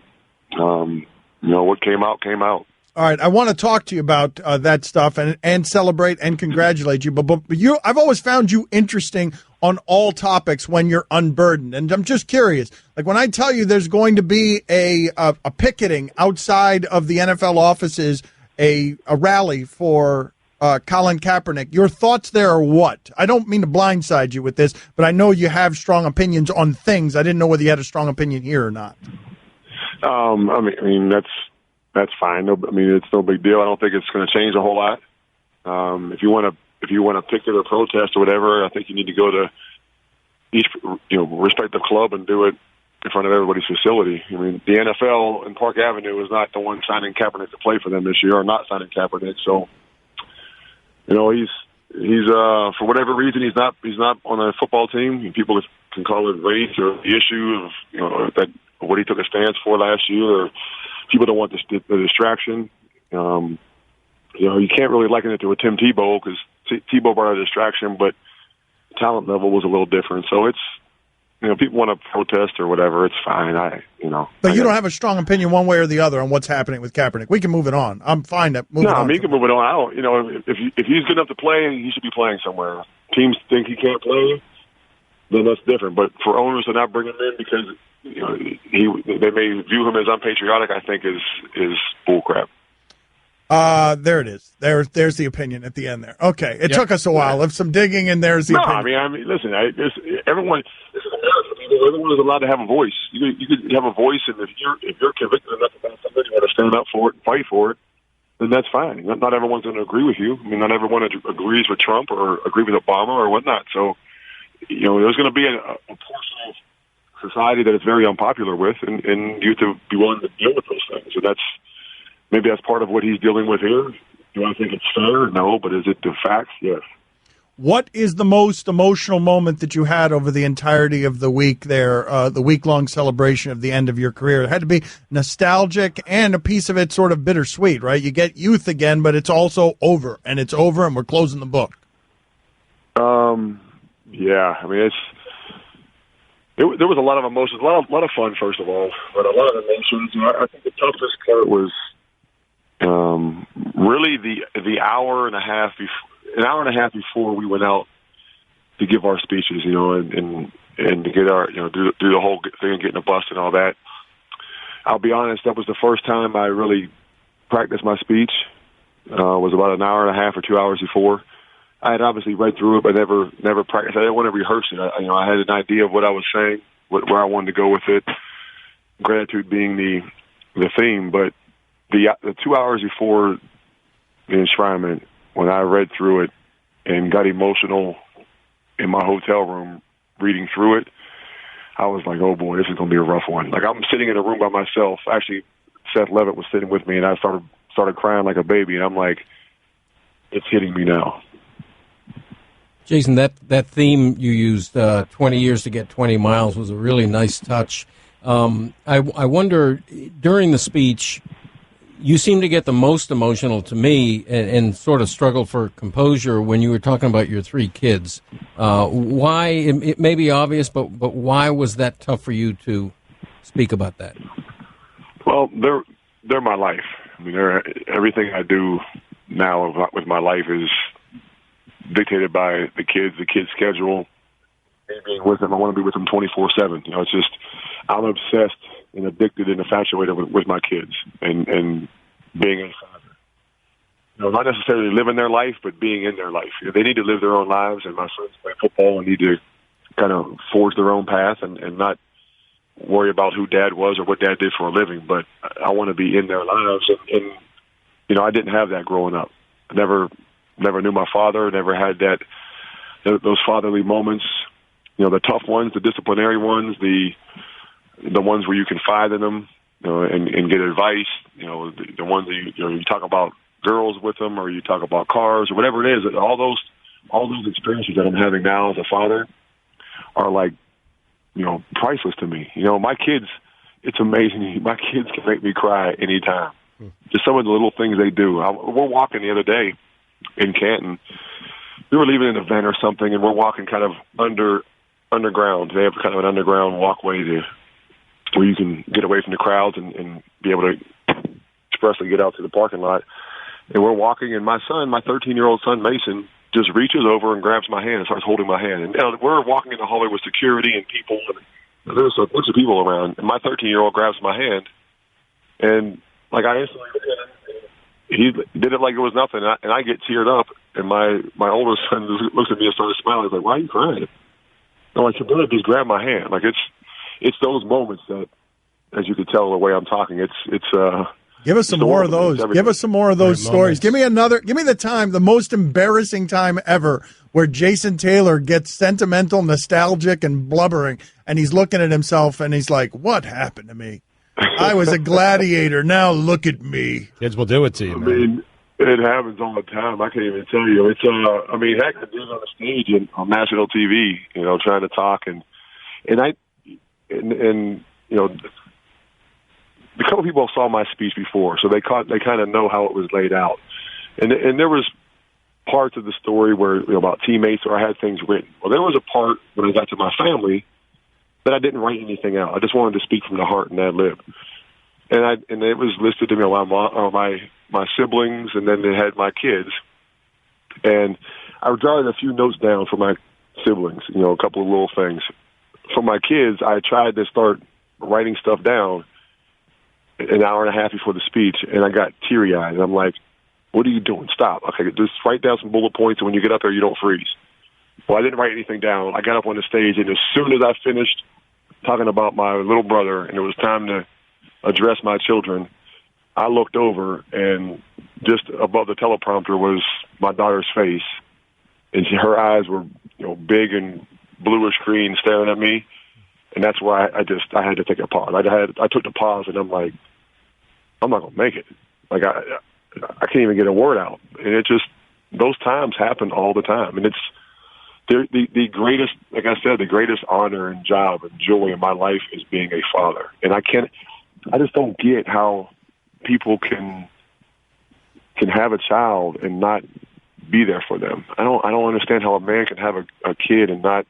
what came out came out. All right, I want to talk to you about that stuff and celebrate and congratulate you. But I've always found you interesting on all topics when you're unburdened, and I'm just curious. Like when I tell you there's going to be a picketing outside of the NFL offices, a rally for. Colin Kaepernick, your thoughts there are what? I don't mean to blindside you with this, but I know you have strong opinions on things. I didn't know whether you had a strong opinion here or not. I mean that's fine. It's no big deal. I don't think it's going to change a whole lot. If you want to picket or protest or whatever, I think you need to go to each respective club and do it in front of everybody's facility. I mean, the NFL in Park Avenue is not the one signing Kaepernick to play for them this year, or not signing Kaepernick. So. He's for whatever reason he's not on a football team. People can call it race or the issue of that what he took a stance for last year, or people don't want the distraction. You can't really liken it to a Tim Tebow because Tebow brought a distraction, but the talent level was a little different. So it's people want to protest or whatever. It's fine. But you don't have a strong opinion one way or the other on what's happening with Kaepernick. We can move it on. I'm fine to move it on. No, you can move it on. I don't. If he's good enough to play, he should be playing somewhere. Teams think he can't play, then that's different. But for owners to not bring him in because they may view him as unpatriotic, I think is bullcrap. There it is. There's the opinion at the end there. Okay, it took us a while of some digging, and there's the opinion. I mean, listen, everyone. This is America. Everyone is allowed to have a voice. You could have a voice, and if you're convicted enough about something, you want to stand up for it and fight for it, then that's fine. Not everyone's going to agree with you. I mean, not everyone agrees with Trump or agree with Obama or whatnot. So, there's going to be a portion of society that is very unpopular with, and you have to be willing to deal with those things. And maybe that's part of what he's dealing with here. Do I think it's fair? No, but is it the facts? Yes. What is the most emotional moment that you had over the entirety of the week there, the week-long celebration of the end of your career? It had to be nostalgic and a piece of it sort of bittersweet, right? You get youth again, but it's also over, and we're closing the book. Yeah, I mean, there was a lot of emotions, a lot of fun, first of all, but a lot of emotions. I think the toughest part was really the hour and a half before we went out to give our speeches, and to get our, do the whole thing and getting the bus and all that. I'll be honest, that was the first time I really practiced my speech. It was about an hour and a half or 2 hours before. I had obviously read through it, but never practiced. I didn't want to rehearse it. I had an idea of what I was saying, where I wanted to go with it. Gratitude being the theme, but the 2 hours before the enshrinement, when I read through it and got emotional in my hotel room reading through it, I was like, oh boy, this is going to be a rough one. Like, I'm sitting in a room by myself. Actually, Seth Levitt was sitting with me, and I started crying like a baby, and I'm like, it's hitting me now. Jason, that theme you used, 20 years to get 20 miles, was a really nice touch. I wonder, during the speech, you seemed to get the most emotional to me and sort of struggled for composure when you were talking about your 3 kids. Why? It may be obvious, but why was that tough for you to speak about that? Well, they're my life. I mean, everything I do now with my life is dictated by the kids' schedule. Me being with them, I want to be with them 24/7. It's just, I'm obsessed and addicted and infatuated with my kids and being a father. Not necessarily living their life, but being in their life. They need to live their own lives, and my sons play football and need to kind of forge their own path and not worry about who dad was or what dad did for a living. But I want to be in their lives, and I didn't have that growing up. I never knew my father, never had those fatherly moments. The tough ones, the disciplinary ones, the ones where you confide in them, and get advice. The ones that you talk about girls with them, or you talk about cars, or whatever it is. All those experiences that I'm having now as a father are like, priceless to me. My kids, it's amazing. My kids can make me cry anytime. Just some of the little things they do. We're walking the other day in Canton. We were leaving an event or something, and we're walking kind of underground. They have kind of an underground walkway where you can get away from the crowds and be able to expressly get out to the parking lot. And we're walking, and my 13-year-old son, Mason, just reaches over and grabs my hand and starts holding my hand. And we're walking in the hallway with security and people, and there's a bunch of people around. And my 13-year-old grabs my hand, and like I instantly, he did it like it was nothing. And I get teared up, and my older son just looks at me and starts smiling. He's like, "Why are you crying?" I'm like, "Your brother just grabbed my hand." Like it's those moments that, as you could tell the way I'm talking, it's Give us some more of those. Give us some more of those stories. Give me the most embarrassing time ever where Jason Taylor gets sentimental, nostalgic, and blubbering, and he's looking at himself and he's like, what happened to me? I was a gladiator. Now look at me. Kids will do it to you, man. I mean, it happens all the time. I can't even tell you. It's heck, the dude's on the stage and on national TV, trying to talk and a couple people saw my speech before, so they kind of know how it was laid out. And there was parts of the story where about teammates, or I had things written. Well, there was a part when I got to my family that I didn't write anything out. I just wanted to speak from the heart and ad lib. And it was listed to me my siblings, and then they had my kids. And I jotted a few notes down for my siblings, a couple of little things. For my kids, I tried to start writing stuff down an hour and a half before the speech, and I got teary-eyed. I'm like, what are you doing? Stop. Okay, just write down some bullet points, and when you get up there, you don't freeze. Well, I didn't write anything down. I got up on the stage, and as soon as I finished talking about my little brother, and it was time to address my children, I looked over, and just above the teleprompter was my daughter's face, and her eyes were big and bluish green staring at me. And that's why I had to take a pause. I took the pause, and I'm like, I'm not gonna make it. Like I can't even get a word out. And it just, those times happen all the time. And it's the greatest, like I said, the greatest honor and job and joy in my life is being a father. And I just don't get how people can have a child and not be there for them. I don't understand how a man can have a kid and not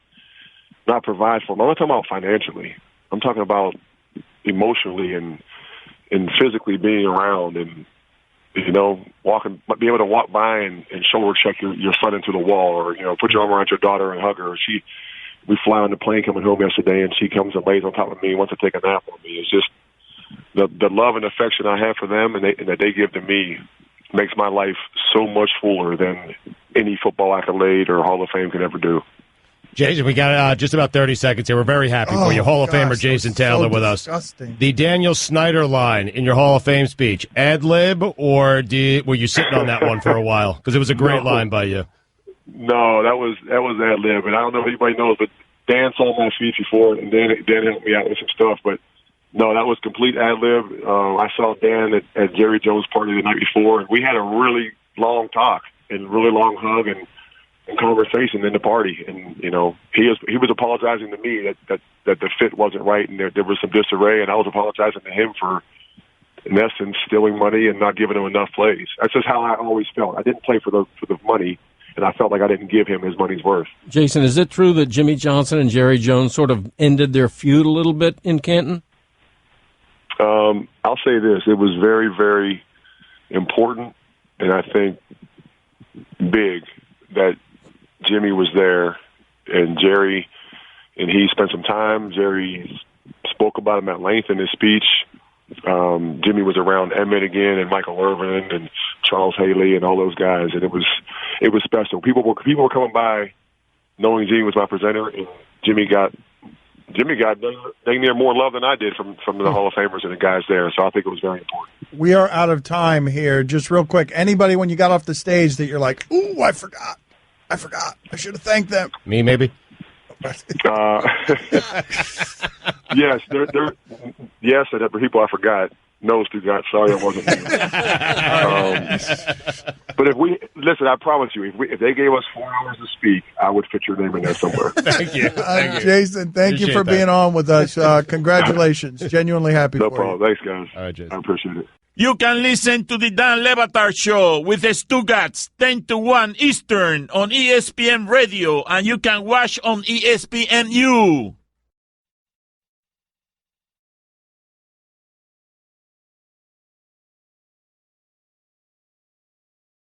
provide for them. I'm not talking about financially. I'm talking about emotionally and physically being around and, being able to walk by and shoulder check your son into the wall, or, put your arm around your daughter and hug her. We fly on the plane coming home yesterday, and she comes and lays on top of me and wants to take a nap on me. It's just the love and affection I have for them and that they give to me makes my life so much fuller than any football accolade or Hall of Fame can ever do. Jason, we got just about 30 seconds here. We're very happy for you. Hall of Famer Jason Taylor with us. The Daniel Snyder line in your Hall of Fame speech, ad-lib, or were you sitting on that one for a while? Because it was a great line by you. No, that was ad-lib, and I don't know if anybody knows, but Dan saw my speech before, and Dan helped me out with some stuff, but no, that was complete ad-lib. I saw Dan at Jerry Jones' party the night before, and we had a really long talk and really long hug and conversation in the party, and he was apologizing to me that the fit wasn't right, and there was some disarray, and I was apologizing to him for, in essence, stealing money and not giving him enough plays. That's just how I always felt. I didn't play for the money, and I felt like I didn't give him his money's worth. Jason, is it true that Jimmy Johnson and Jerry Jones sort of ended their feud a little bit in Canton? I'll say this: it was very, very important, and I think big that Jimmy was there, and Jerry and he spent some time. Jerry spoke about him at length in his speech. Jimmy was around Emmett again, and Michael Irvin, and Charles Haley, and all those guys, and it was special. People were coming by knowing Jimmy was my presenter, and Jimmy got dang near more love than I did from the Hall of Famers and the guys there. So I think it was very important. We are out of time here. Just real quick, anybody when you got off the stage that you're like, ooh, I forgot. I should have thanked them. Me, maybe? Yes, there were people I forgot. Nose to God, sorry it wasn't me. But I promise you, if they gave us 4 hours to speak, I would fit your name in there somewhere. Thank you. Jason, thank you for being on with us. Congratulations. Genuinely happy for you. No problem. Thanks, guys. All right, Jason. I appreciate it. You can listen to the Dan Le Batard Show with the Stugats 10 to 1 Eastern on ESPN Radio, and you can watch on ESPNU.